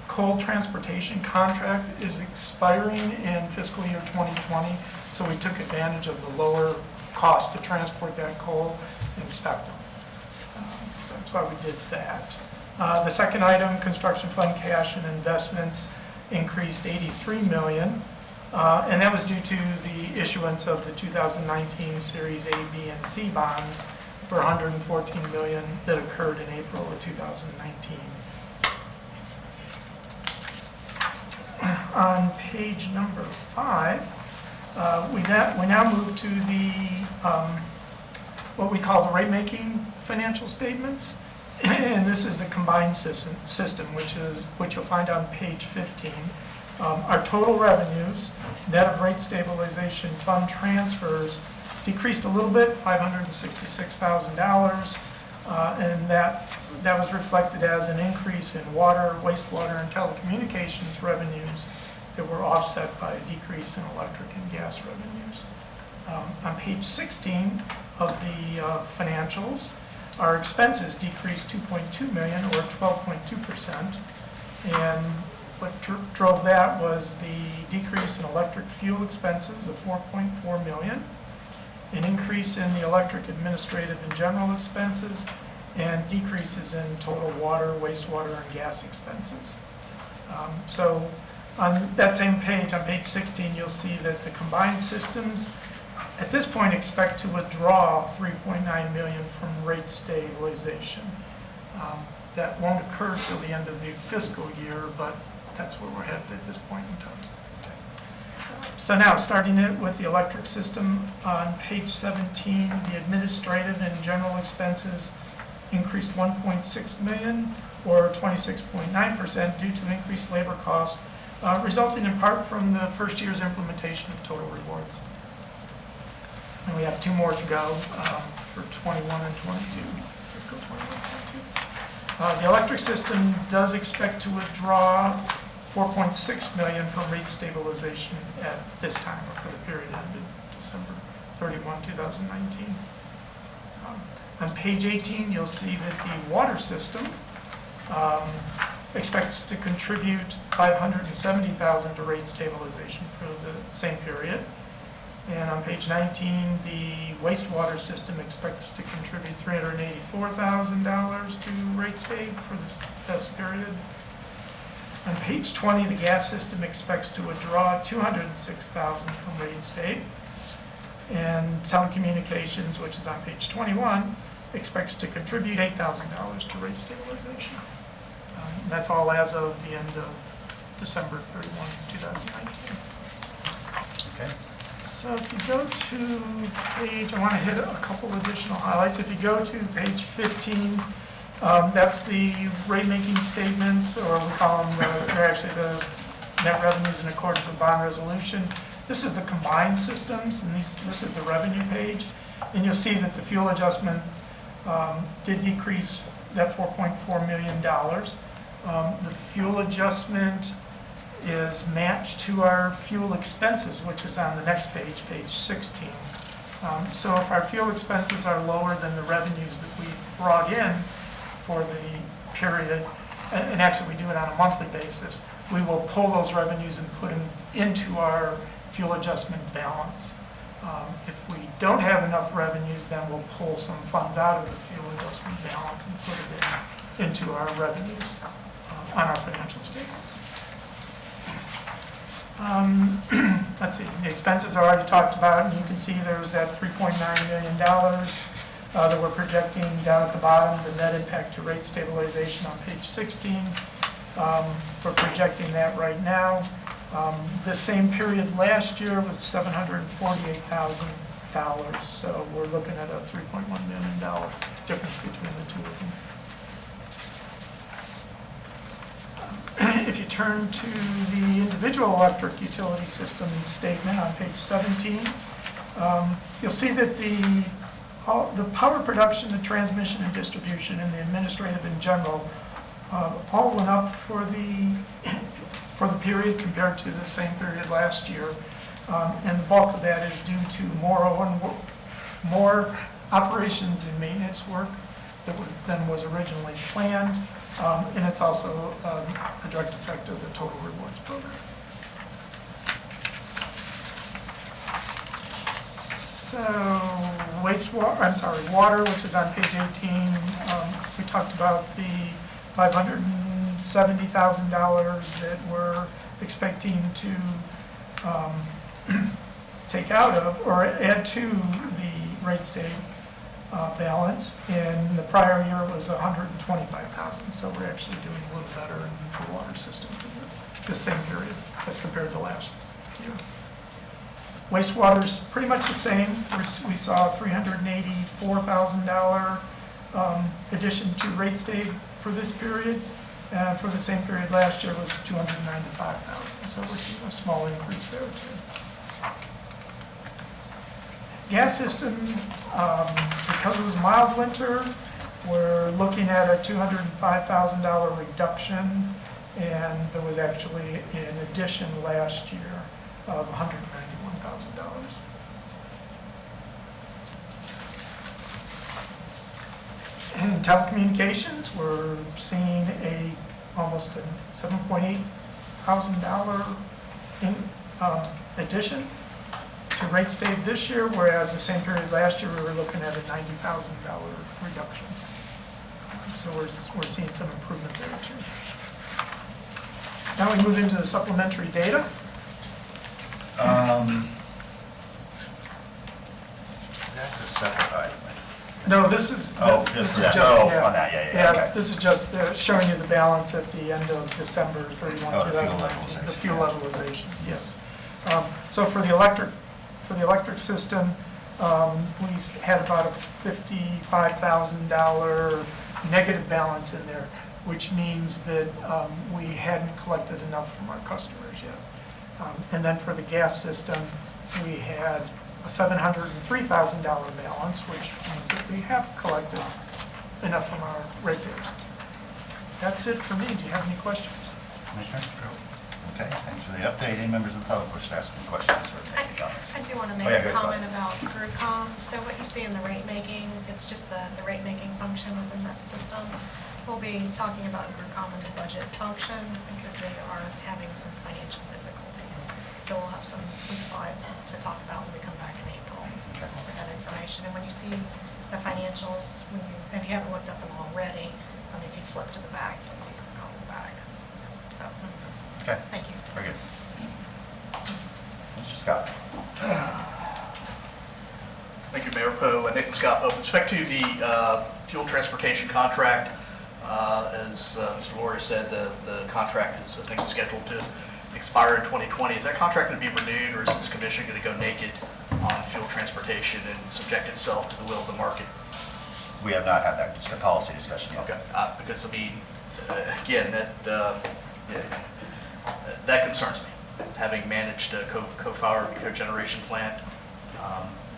coal transportation contract is expiring in fiscal year 2020, so we took advantage of the lower cost to transport that coal and stocked them. So that's why we did that. The second item, construction fund cash and investments, increased $83 million. And that was due to the issuance of the 2019 Series A, B, and C bonds for $114 million that occurred in April of 2019. on page number 5, we now move to the, what we call the rate-making financial statements. And this is the combined system, which you'll find on page 15. Our total revenues, net of rate stabilization fund transfers, decreased a little bit, $566,000, and that was reflected as an increase in water, wastewater, and telecommunications revenues that were offset by a decrease in electric and gas revenues. On page 16 of the financials, our expenses decreased $2.2 million, or 12.2%, and what drove that was the decrease in electric fuel expenses of $4.4 million, an increase in the electric administrative and general expenses, and decreases in total water, wastewater, and gas expenses. So on that same page, on page 16, you'll see that the combined systems at this point expect to withdraw $3.9 million from rate stabilization. That won't occur till the end of the fiscal year, but that's where we're headed at this point in time. So now, starting it with the electric system, on page 17, the administrative and general expenses increased $1.6 million, or 26.9%, due to increased labor costs, resulting in part from the first year's implementation of total rewards. And we have 2 more to go for 21 and 22. Let's go 21 and 22. The electric system does expect to withdraw $4.6 million from rate stabilization at this time, or for the period ended December 31, 2019. On page 18, you'll see that the water system expects to contribute $570,000 to rate stabilization for the same period. And on page 19, the wastewater system expects to contribute $384,000 to rate state for this period. On page 20, the gas system expects to withdraw $206,000 from rate state. And telecommunications, which is on page 21, expects to contribute $8,000 to rate stabilization. That's all as of the end of December 31, 2019. Okay. So if you go to page, I want to hit a couple additional highlights. If you go to page 15, that's the rate-making statements, or we call them, they're actually the net revenues in accordance with bond resolution. This is the combined systems, and this is the revenue page. And you'll see that the fuel adjustment did decrease that $4.4 million. The fuel adjustment is matched to our fuel expenses, which is on the next page, page 16. So if our fuel expenses are lower than the revenues that we've brought in for the period, and actually we do it on a monthly basis, we will pull those revenues and put them into our fuel adjustment balance. If we don't have enough revenues, then we'll pull some funds out of the fuel adjustment balance and put it into our revenues on our financial statements. Let's see, the expenses I already talked about, and you can see there's that $3.9 million that we're projecting down at the bottom, the net impact to rate stabilization on page 16. We're projecting that right now. The same period last year was $748,000, so we're looking at a $3.1 million difference between the two of them. If you turn to the individual electric utility system statement on page 17, you'll see that the power production, the transmission and distribution, and the administrative in general all went up for the period compared to the same period last year. And the bulk of that is due to more operations and maintenance work than was originally planned. And it's also a direct effect of the total rewards program. So water, which is on page 18, we talked about the $570,000 that we're expecting to take out of or add to the rate state. balance. In the prior year, it was 125,000, so we're actually doing a little better in the water system for the same period as compared to last year. Wastewater's pretty much the same. We saw a $384,000 addition to rate state for this period, and for the same period last year was $295,000. So we're seeing a small increase there too. Gas system, because it was a mild winter, we're looking at a $205,000 reduction, and there was actually an addition last year of $191,000. In telecommunications, we're seeing almost a $7,800 addition to rate state this year, whereas the same period last year, we were looking at a $90,000 reduction. So we're seeing some improvement there too. Now we move into the supplementary data. That's a separate item. No, this is, Oh, this is just just, for that. Oh, yeah. on that, yeah, okay. This is just showing you the balance at the end of December 31, Oh, the fuel 2019. levelization, The fuel yeah. levelization, yes. So for the electric system, we had about a $55,000 negative balance in there, which means that we hadn't collected enough from our customers yet. And then for the gas system, we had a $703,000 balance, which means that we have collected enough from our ratepayers. That's it for me. Do you have any questions? Commissioner? Okay, thanks for the update. Any members of the public wish to ask any questions or make any comments? I do want to Oh, make yeah, a go comment ahead. about GRUCOM. So what you see in the rate making, it's just the rate making function within that system. We'll be talking about GRUCOM in the budget function because they are having some financial difficulties. So we'll have some slides to talk about when we come back in April with that information. And when you see the financials, if you haven't looked at them already, if you flip to the back, you'll see GRUCOM in the back. So, Okay, thank you. very good. Mr. Scott? Thank you, Mayor Poe. Nathan Scott. With respect to the fuel transportation contract, as Mr. Loria said, the contract is, I think, scheduled to expire in 2020. Is that contract going to be renewed, or is this commission going to go naked on fuel transportation and subject itself to the will of the market? We have not had that policy discussion yet. Okay, because I mean, again, that concerns me. Having managed a co-fired cogeneration plant,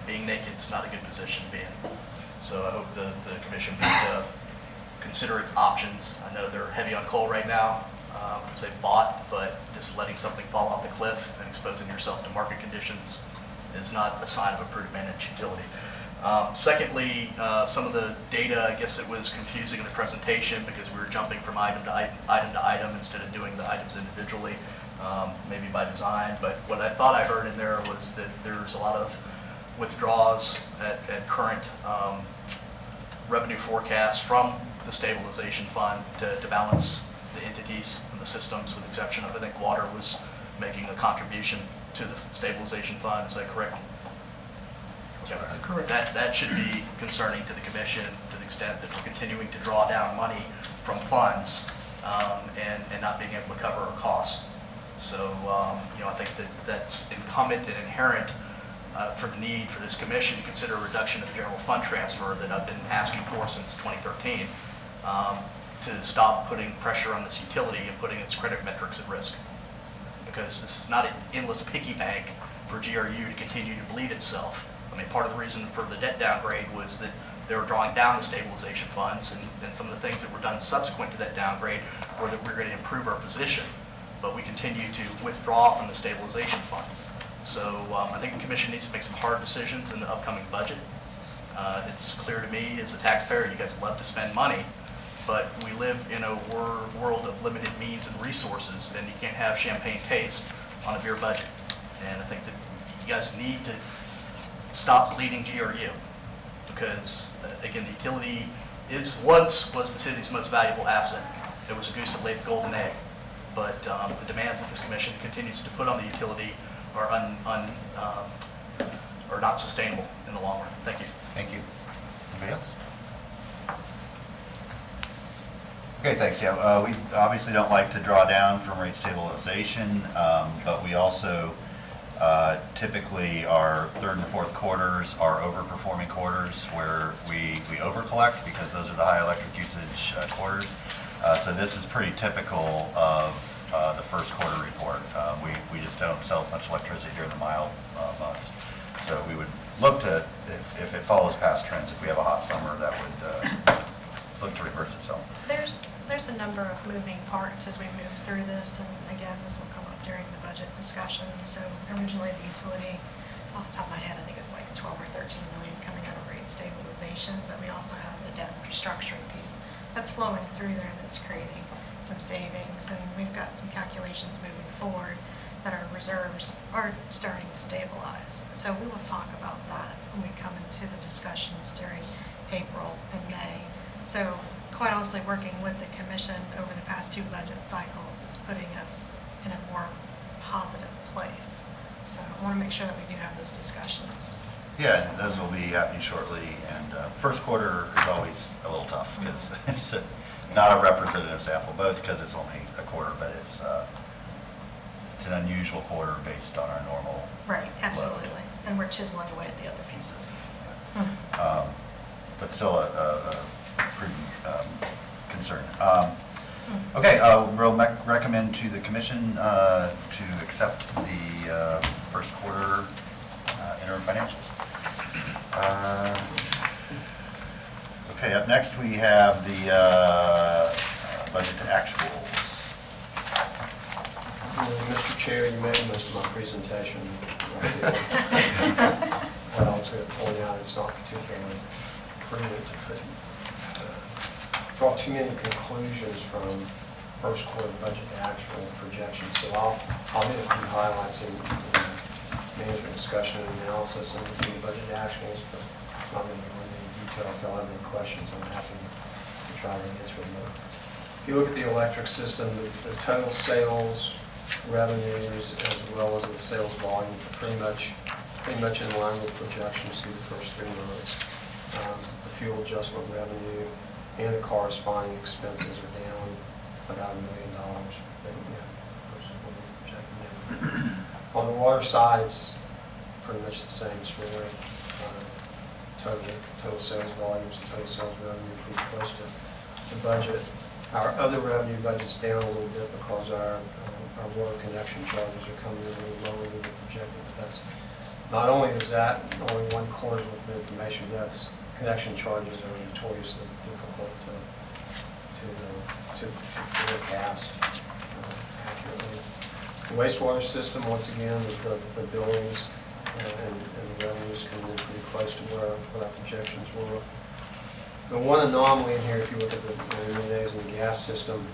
being naked is not a good position to be in. So I hope the commission would consider its options. I know they're heavy on coal right now, which they've bought, but just letting something fall off the cliff and exposing yourself to market conditions is not a sign of a prudent managed utility. Secondly, some of the data, I guess it was confusing in the presentation because we were jumping from item to item instead of doing the items individually, maybe by design. But what I thought I heard in there was that there's a lot of withdrawals at current revenue forecasts from the stabilization fund to balance the entities and the systems, with the exception of, I think, water was making a contribution to the stabilization fund. Is that correct? Okay. Correct. That should be concerning to the commission to the extent that we're continuing to draw down money from funds and not being able to cover our costs. So, I think that's incumbent and inherent for the need for this commission to consider a reduction of the general fund transfer that I've been asking for since 2013 to stop putting pressure on this utility and putting its credit metrics at risk. Because this is not an endless piggy bank for GRU to continue to bleed itself. I mean, part of the reason for the debt downgrade was that they were drawing down the stabilization funds, and some of the things that were done subsequent to that downgrade were that we were going to improve our position, but we continue to withdraw from the stabilization fund. So I think the commission needs to make some hard decisions in the upcoming budget. It's clear to me as a taxpayer, you guys love to spend money, but we live in a world of limited means and resources, and you can't have champagne taste on a beer budget. And I think that you guys need to stop bleeding GRU, because again, the utility was the city's most valuable asset. It was a goose that laid the golden egg, but the demands that this commission continues to put on the utility are not sustainable in the long run. Thank you. Thank you. Anybody else? Okay, thanks. Yeah, we obviously don't like to draw down from rate stabilization, but we also typically our third and fourth quarters are overperforming quarters where we over-collect because those are the high electric usage quarters. So this is pretty typical of the first quarter report. We just don't sell as much electricity during the mild months. So we would look to, if it follows past trends, if we have a hot summer, that would look to reverse itself. There's a number of moving parts as we move through this, and again, this will come up during the budget discussion. So originally, the utility, off the top of my head, I think it's like 12 or 13 million coming out of rate stabilization, but we also have the debt restructuring piece that's flowing through there that's creating some savings, and we've got some calculations moving forward that our reserves are starting to stabilize. So we will talk about that when we come into the discussions during April and May. So quite honestly, working with the commission over the past 2 budget cycles is putting us in a more positive place. So I want to make sure that we do have those discussions. Yeah, and those will be happening shortly. And first quarter is always a little tough because it's not a representative sample, both because it's only a quarter, but it's an unusual quarter based on our normal Right, absolutely. Load. And we're chiseling away at the other pieces. But still a prudent concern. Okay, we'll recommend to the commission to accept the first quarter interim financials. Okay, up next we have the budget to actuals. Mr. Chair, you made most of my presentation. What I was going to point out, it's not particularly prudent to draw too many conclusions from first quarter budget to actual projections. So I'll hit a few highlights in management discussion and analysis and the budget to actuals, but it's not going to go into any detail. If y'all have any questions, I'm happy to try to answer them. If you look at the electric system, the total sales revenues as well as the sales volume are pretty much in line with projections through the first 3 months. The fuel adjustment revenue and the corresponding expenses are down about $1 million versus what we projected. On the water side, it's pretty much the same story. Total sales volumes and total sales revenue are pretty close to the budget. Our other revenue budget's down a little bit because our water connection charges are coming in a little lower than we projected. But that's not only is that only one quarter with the information, that's connection charges are notoriously difficult to forecast accurately. The wastewater system, once again, the billings and the revenues come in pretty close to what our projections were. The one anomaly in here, if you look at the days in the gas system,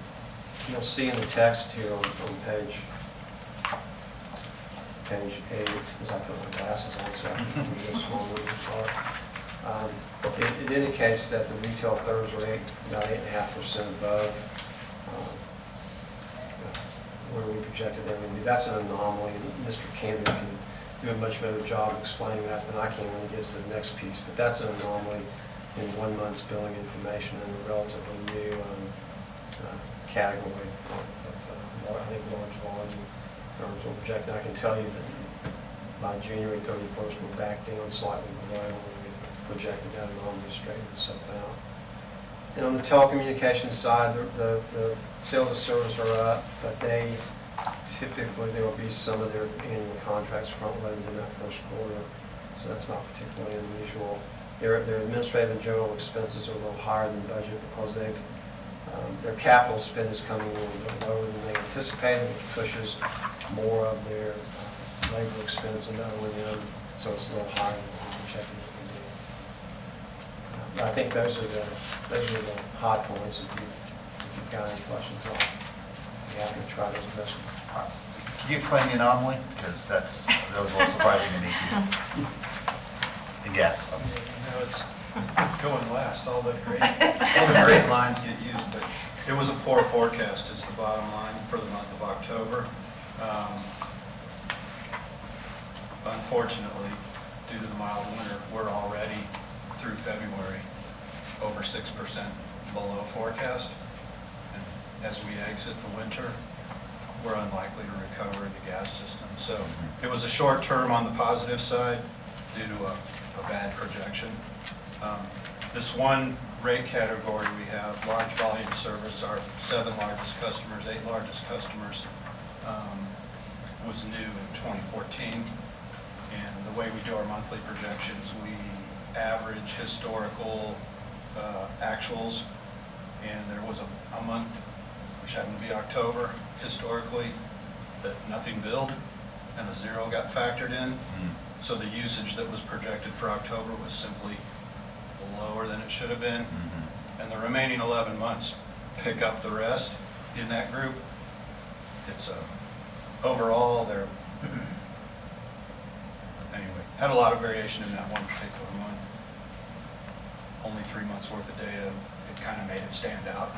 you'll see in the text here on page 8, because I put my glasses on, so I can read those small numbers. It indicates that the retail thirds are about 8.5% above where we projected them to be. That's an anomaly, and Mr. Camden can do a much better job explaining that than I can when he gets to the next piece. But that's an anomaly in 1 month's billing information and a relatively new category of I think large volume in terms of projecting. I can tell you that by January 31st, we're back down slightly below when we projected that anomaly straighten itself out. And on the telecommunications side, the sales of service are up, but typically there will be some of their annual contracts front-loaded in that first quarter, so that's not particularly unusual. Their administrative and general expenses are a little higher than budget because their capital spend is coming in a little bit lower than they anticipated, which pushes more of their labor expense into O&M, so it's a little higher than what we projected it to be. But I think those are the high points. If you've got any questions, I'll be happy to try those best. Can you explain the anomaly? Because that was a little surprising to me too. And gas. It's going last. All the great lines get used, but it was a poor forecast is the bottom line for the month of October. Unfortunately, due to the mild winter, we're already through February over 6% below forecast. And as we exit the winter, we're unlikely to recover the gas system. So it was a short term on the positive side due to a bad projection. This one rate category we have, large volume service, our 7 largest customers, 8 largest customers, was new in 2014. And the way we do our monthly projections, we average historical actuals. And there was a month, which happened to be October, historically, that nothing billed and a 0 got factored in. So the usage that was projected for October was simply lower than it should have been. And the remaining 11 months pick up the rest in that group. It's overall, they're, anyway, had a lot of variation in that one particular month. Only 3 months worth of data, it kind of made it stand out.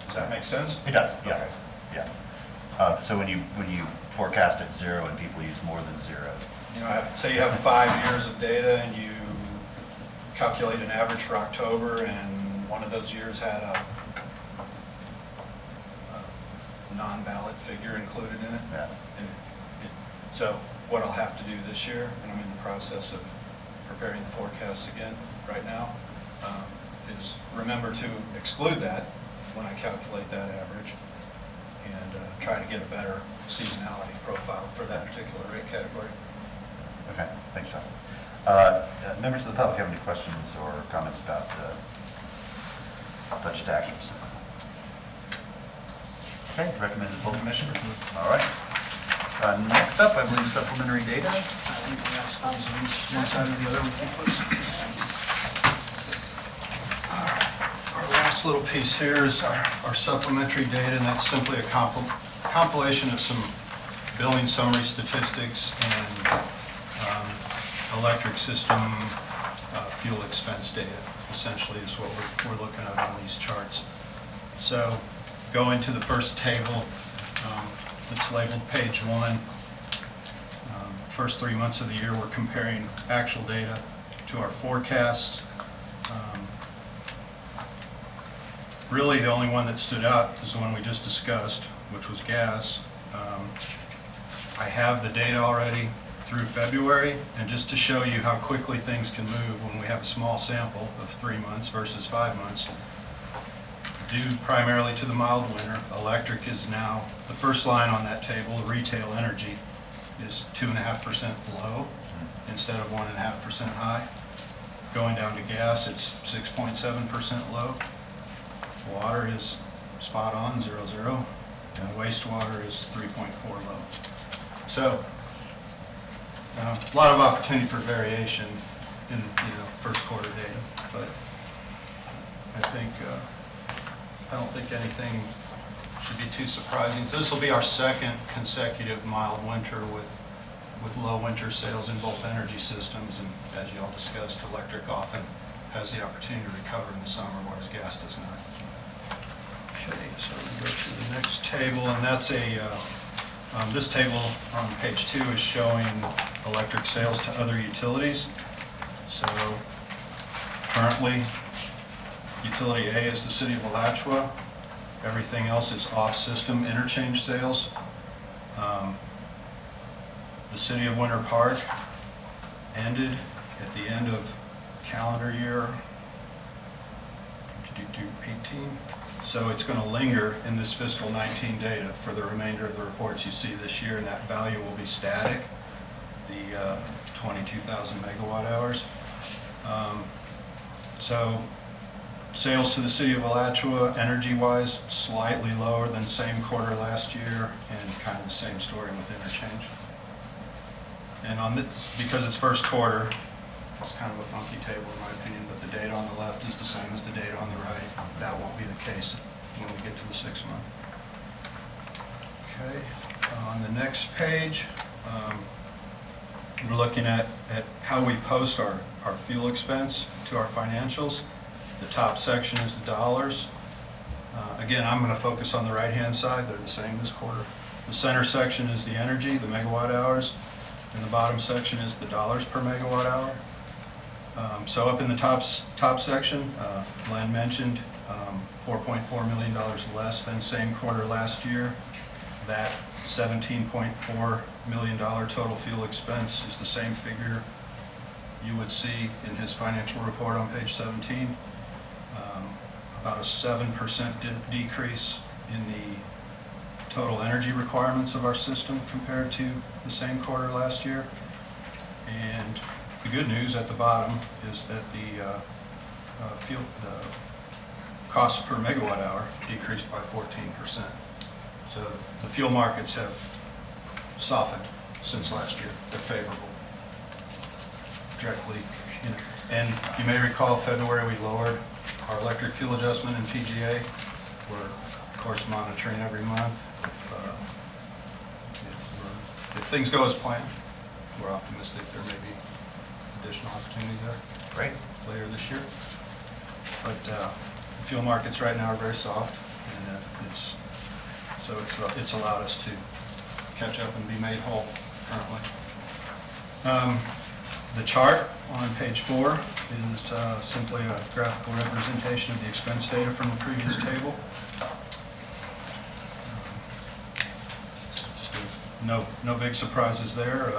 Does that make sense? It does, yeah. Okay. Yeah. So when you forecast at 0 and people use more than 0. You know, say you have 5 years of data and you calculate an average for October, and one of those years had a non-ballot figure included in it. Yeah. So what I'll have to do this year, and I'm in the process of preparing the forecasts again right now, is remember to exclude that when I calculate that average and try to get a better seasonality profile for that particular rate category. Okay, thanks, Tom. Members of the public have any questions or comments about budget actions? Okay, recommended full commission. All right. Next up, I believe supplementary data. One side or the other, please. Our last little piece here is our supplementary data, and that's simply a compilation of some billing summary statistics and electric system fuel expense data, essentially, is what we're looking at on these charts. So going to the first table, it's labeled page 1. First 3 months of the year, we're comparing actual data to our forecasts. Really, the only one that stood out is the one we just discussed, which was gas. I have the data already through February, and just to show you how quickly things can move when we have a small sample of 3 months versus 5 months, due primarily to the mild winter, electric is now, the first line on that table, retail energy, is 2.5% low instead of 1.5% high. Going down to gas, it's 6.7% low. Water is spot on, 0.0, and wastewater is 3.4 low. So a lot of opportunity for variation in first quarter data, but I don't think anything should be too surprising. So this will be our second consecutive mild winter with low winter sales in both energy systems, and as you all discussed, electric often has the opportunity to recover in the summer, whereas gas does not. Okay, so we go to the next table, and that's this table on page 2 is showing electric sales to other utilities. So currently, utility A is the city of Alachua. Everything else is off-system interchange sales. The city of Winter Park ended at the end of calendar year 18. So it's going to linger in this fiscal 19 data for the remainder of the reports you see this year, and that value will be static, the 22,000 megawatt hours. So sales to the city of Alachua, energy-wise, slightly lower than same quarter last year, and kind of the same story with interchange. And on because it's first quarter, it's kind of a funky table in my opinion, but the data on the left is the same as the data on the right. That won't be the case when we get to the 6 month. Okay, on the next page, we're looking at how we post our fuel expense to our financials. The top section is the dollars. Again, I'm going to focus on the right-hand side. They're the same this quarter. The center section is the energy, the megawatt hours, and the bottom section is the dollars per megawatt hour. So up in the top section, Len mentioned $4.4 million less than same quarter last year. That $17.4 million total fuel expense is the same figure you would see in his financial report on page 17. About a 7% decrease in the total energy requirements of our system compared to the same quarter last year. And the good news at the bottom is that the cost per megawatt hour decreased by 14%. So the fuel markets have softened since last year. They're favorable. Directly, and you may recall February we lowered our electric fuel adjustment in PGA. We're of course monitoring every month. If things go as planned, we're optimistic there may be additional opportunity there. Great. Later this year. But the fuel markets right now are very soft, and it's allowed us to catch up and be made whole currently. The chart on page 4 is simply a graphical representation of the expense data from the previous table. No big surprises there.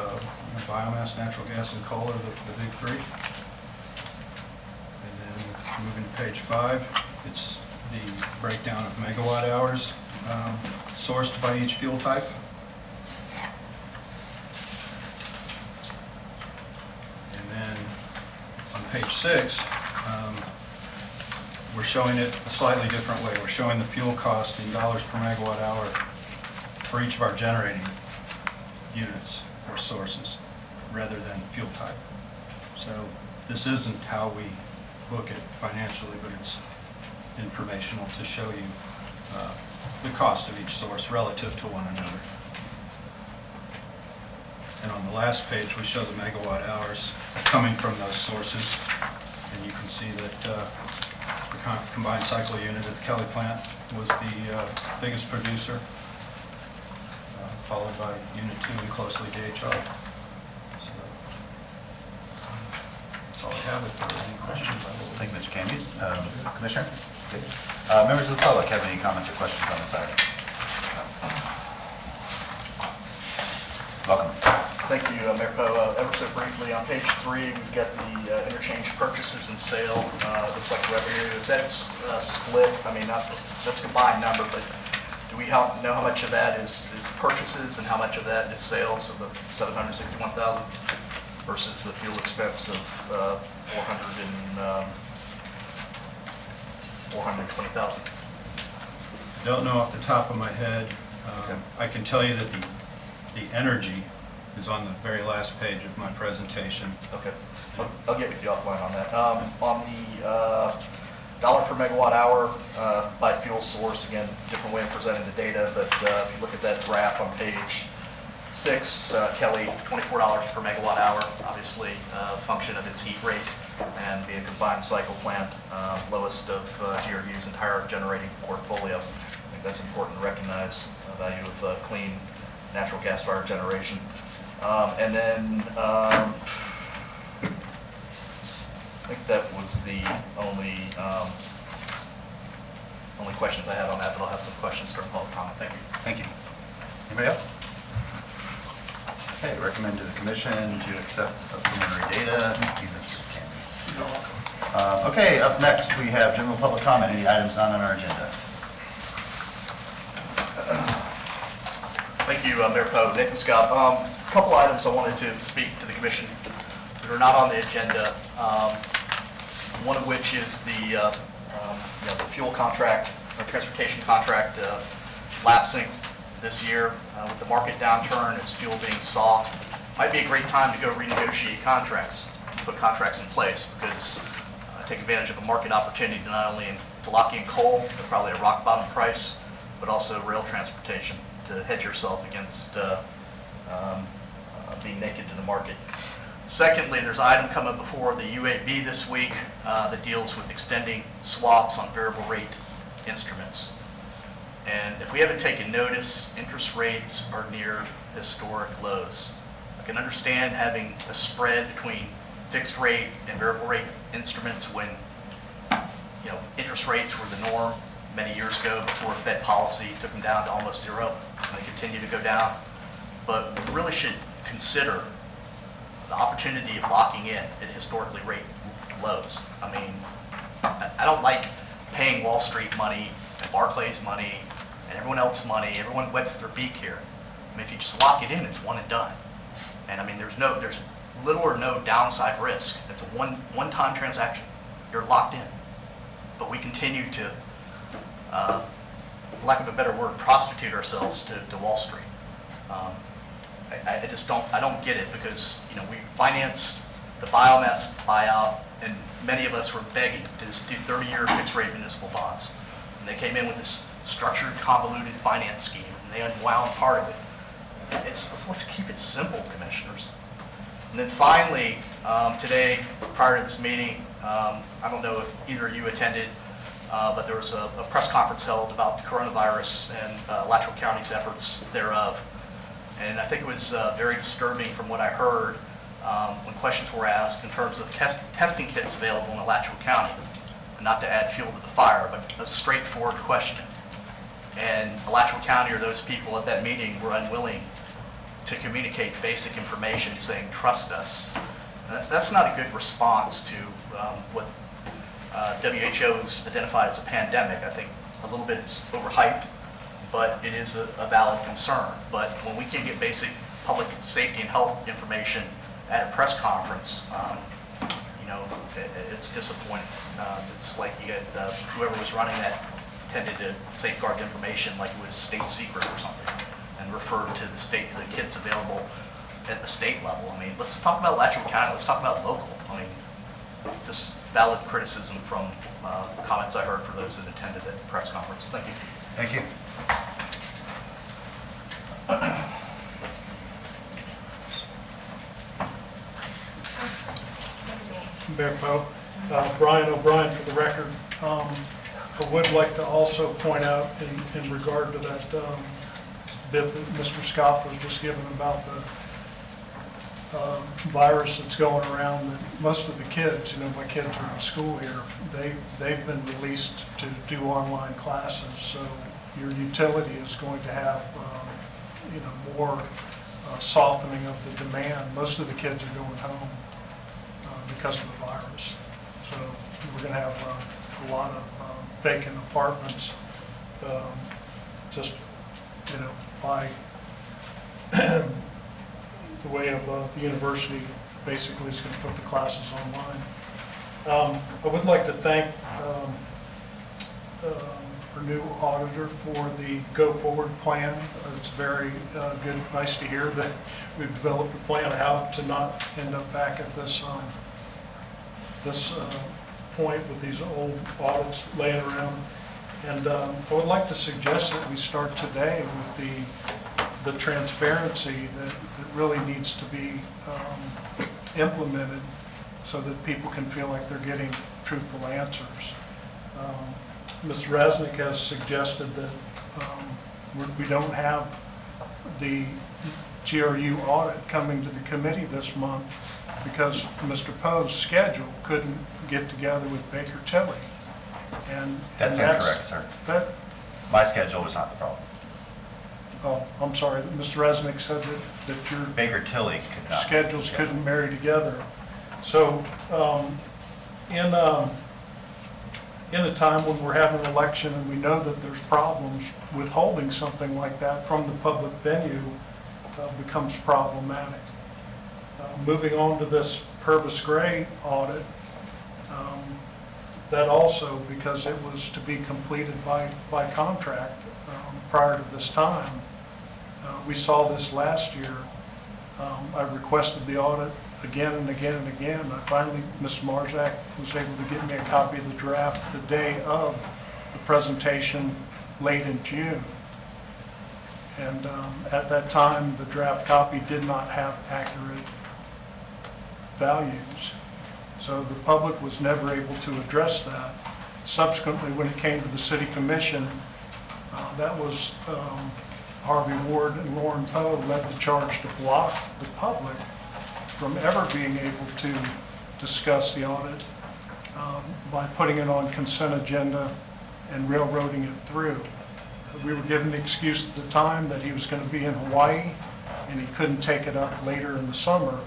Biomass, natural gas, and coal are the big three. And then moving to page 5, it's the breakdown of megawatt hours sourced by each fuel type. And then on page 6, we're showing it a slightly different way. We're showing the fuel cost in dollars per megawatt hour for each of our generating units or sources rather than fuel type. So this isn't how we book it financially, but it's informational to show you the cost of each source relative to one another. And on the last page, we show the megawatt hours coming from those sources. And you can see that the combined cycle unit at the Kelly plant was the biggest producer, followed by Unit 2 and closely DHR. So that's all I have. If there are any questions, I will. Thank you, Mr. Canby. Commissioner? Good. Members of the public have any comments or questions on this item? Welcome. Thank you, Mayor Poe. Ever so briefly, on page 3, we've got the interchange purchases and sale. Looks like revenue. Is that split? I mean, that's a combined number, but do we know how much of that is purchases and how much of that is sales of the $761,000 versus the fuel expense of $420,000? Don't know off the top of my head. I can tell you that the energy is on the very last page of my presentation. Okay, I'll get with you offline on that. On the dollar per megawatt hour by fuel source, again, different way of presenting the data, but if you look at that graph on page 6, Kelly, $24 per megawatt hour, obviously a function of its heat rate and being a combined cycle plant, lowest of GRU's entire generating portfolio. I think that's important to recognize the value of clean natural gas-fired generation. And then I think that was the only questions I had on that, but I'll have some questions during public comment. Thank you. Thank you. Anybody else? Okay, recommend to the commission to accept the supplementary data. Thank you, Mr. Canby. You're welcome. Okay, up next we have general public comment. Any items not on our agenda? Thank you, Mayor Poe. Nathan Scott. A couple items I wanted to speak to the commission that are not on the agenda. One of which is the fuel contract or transportation contract lapsing this year with the market downturn, as fuel being soft. Might be a great time to go renegotiate contracts, put contracts in place, because take advantage of a market opportunity to not only to lock in coal at probably a rock bottom price, but also rail transportation to hedge yourself against being naked to the market. Secondly, there's an item coming before the UAB this week that deals with extending swaps on variable rate instruments. And if we haven't taken notice, interest rates are near historic lows. I can understand having a spread between fixed rate and variable rate instruments when, interest rates were the norm many years ago before Fed policy took them down to almost zero, and they continue to go down. But we really should consider the opportunity of locking in at historically rate lows. I mean, I don't like paying Wall Street money and Barclays money and everyone else's money. Everyone wets their beak here. I mean, if you just lock it in, it's one and done. And I mean, there's little or no downside risk. It's a one-time transaction. You're locked in. But we continue to, for lack of a better word, prostitute ourselves to Wall Street. I just don't get it because, we financed the biomass buyout and many of us were begging to just do 30-year fixed rate municipal bonds. And they came in with this structured, convoluted finance scheme and they unwound part of it. Let's keep it simple, commissioners. And then finally, today, prior to this meeting, I don't know if either of you attended, but there was a press conference held about the coronavirus and Alachua County's efforts thereof. And I think it was very disturbing from what I heard when questions were asked in terms of testing kits available in Alachua County. And not to add fuel to the fire, but a straightforward question. And Alachua County or those people at that meeting were unwilling to communicate basic information saying, trust us. That's not a good response to what WHO's identified as a pandemic. I think a little bit is overhyped, but it is a valid concern. But when we can't get basic public safety and health information at a press conference, it's disappointing. It's like you get whoever was running that tended to safeguard the information like it was state secret or something, and referred to the kits available at the state level. I mean, let's talk about Alachua County. Let's talk about local. I mean, just valid criticism from comments I heard for those that attended that press conference. Thank you. Thank you. Mayor Poe, Brian O'Brien for the record. I would like to also point out in regard to that bit that Mr. Scott was just given about the virus that's going around, that most of the kids, my kids are in school here, they've been released to do online classes, so your utility is going to have more softening of the demand. Most of the kids are going home because of the virus, so we're going to have a lot of vacant apartments just by the way of the university basically is going to put the classes online. I would like to thank our new auditor for the go-forward plan. It's very good, nice to hear that we've developed a plan how to not end up back at this point with these old audits laying around. And I would like to suggest that we start today with the transparency that really needs to be implemented so that people can feel like they're getting truthful answers. Mr. Resnick has suggested that we don't have the GRU audit coming to the committee this month because Mr. Poe's schedule couldn't get together with Baker Tilly. That's incorrect, sir. My schedule was not the problem. Oh, I'm sorry. Mr. Resnick said that your Baker Tilly could not. schedules couldn't marry together. So in a time when we're having an election and we know that there's problems, withholding something like that from the public venue becomes problematic. Moving on to this Purvis Gray audit, that also, because it was to be completed by contract prior to this time, we saw this last year. I requested the audit again and again and again. I finally, Ms. Marzak was able to get me a copy of the draft the day of the presentation late in June. And at that time, the draft copy did not have accurate values. So the public was never able to address that. Subsequently, when it came to the City Commission, that was Harvey Ward and Lauren Poe led the charge to block the public from ever being able to discuss the audit by putting it on consent agenda and railroading it through. We were given the excuse at the time that he was going to be in Hawaii and he couldn't take it up later in the summer,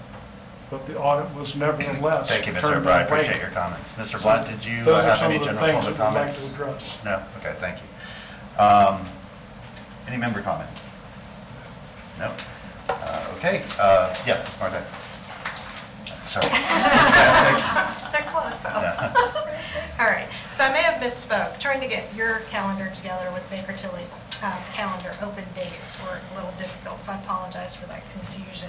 but the audit was nevertheless Thank you, Mr. turned O'Brien, away. appreciate your comments. Mr. Blunt, did you Those are have some any of the general things public that we'd like comments? to address. No? Okay, thank you. Any member comment? No? Okay, yes, Ms. Martin. Sorry. They're close, though. All right, so I may have misspoke. Trying to get your calendar together with Baker Tilly's calendar open dates were a little difficult, so I apologize for that confusion.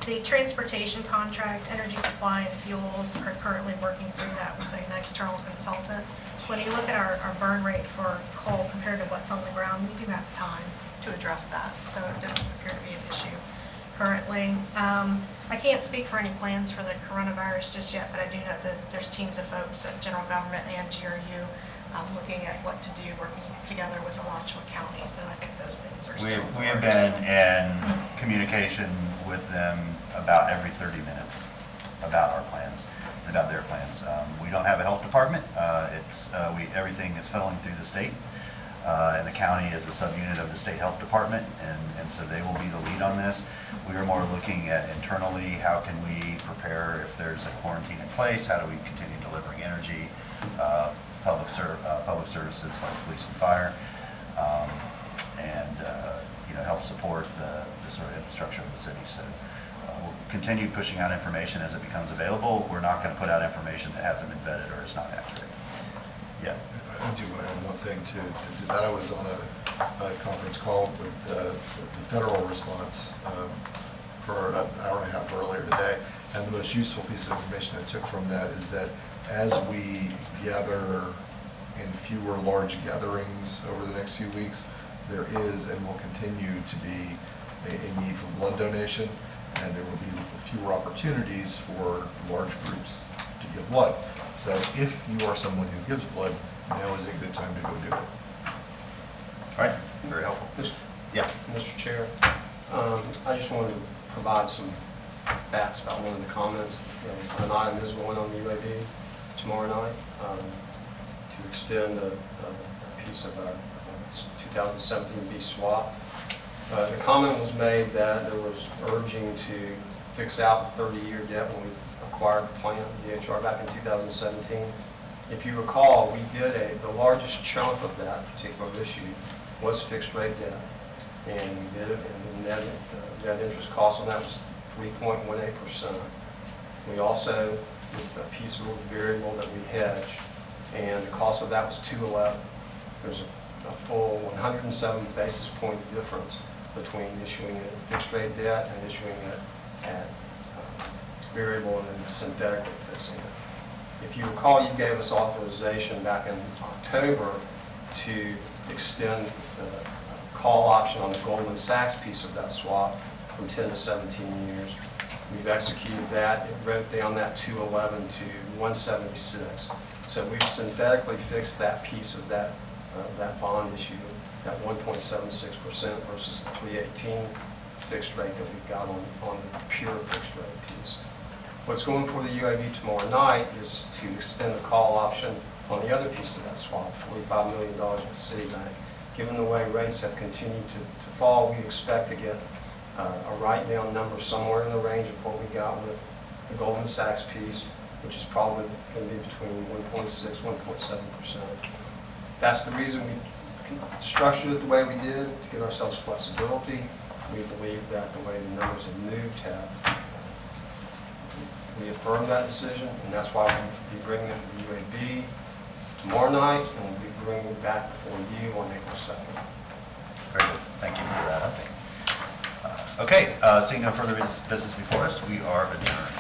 The transportation contract, energy supply and fuels are currently working through that with an external consultant. When you look at our burn rate for coal compared to what's on the ground, we do have time to address that, so it doesn't appear to be an issue currently. I can't speak for any plans for the coronavirus just yet, but I do know that there's teams of folks at general government and GRU looking at what to do, working together with Alachua County, so I think those things are still in the We have works. been in communication with them about every 30 minutes about our plans, about their plans. We don't have a health department. Everything is funneling through the state. And the county is a subunit of the state health department, and so they will be the lead on this. We are more looking at internally, how can we prepare if there's a quarantine in place, how do we continue delivering energy, public services like police and fire, and help support the sort of infrastructure of the city. So we'll continue pushing out information as it becomes available. We're not going to put out information that hasn't been vetted or is not accurate. Yeah. I do want to add one thing to that. I was on a conference call with the federal response for an hour and a half earlier today, and the most useful piece of information I took from that is that as we gather in fewer large gatherings over the next few weeks, there is and will continue to be a need for blood donation, and there will be fewer opportunities for large groups to give blood. So if you are someone who gives blood, now is a good time to go do it. All right, very helpful. Yeah. Mr. Chair, I just wanted to provide some facts about one of the comments. An item is going on the UAB tomorrow night to extend a piece of our 2017 B swap. The comment was made that there was urging to fix out the 30-year debt when we acquired the plant, DHR, back in 2017. If you recall, we did the largest chunk of that particular issue was fixed rate debt, and we did it, and the net interest cost on that was 3.18%. We also, a piece of it was variable that we hedged, and the cost of that was 2.11. There's a full 107 basis point difference between issuing it fixed rate debt and issuing it at variable and then synthetically fixing it. If you recall, you gave us authorization back in October to extend the call option on the Goldman Sachs piece of that swap from 10 to 17 years. We've executed that. It wrote down that 211 to 176. So we've synthetically fixed that piece of that bond issue at 1.76% versus the 3.18 fixed rate that we've got on the pure fixed rate piece. What's going for the UAB tomorrow night is to extend the call option on the other piece of that swap, $45 million with Citibank. Given the way rates have continued to fall, we expect to get a write-down number somewhere in the range of what we got with the Goldman Sachs piece, which is probably going to be between 1.6% and 1.7%. That's the reason we structured it the way we did, to give ourselves flexibility. We believe that the way the numbers have moved have we affirmed that decision, and that's why we'll be bringing it to the UAB tomorrow night, and we'll be bringing it back before you on April 2nd. Very good. Thank you for that update. Okay, seeing no further business before us, we are adjourned.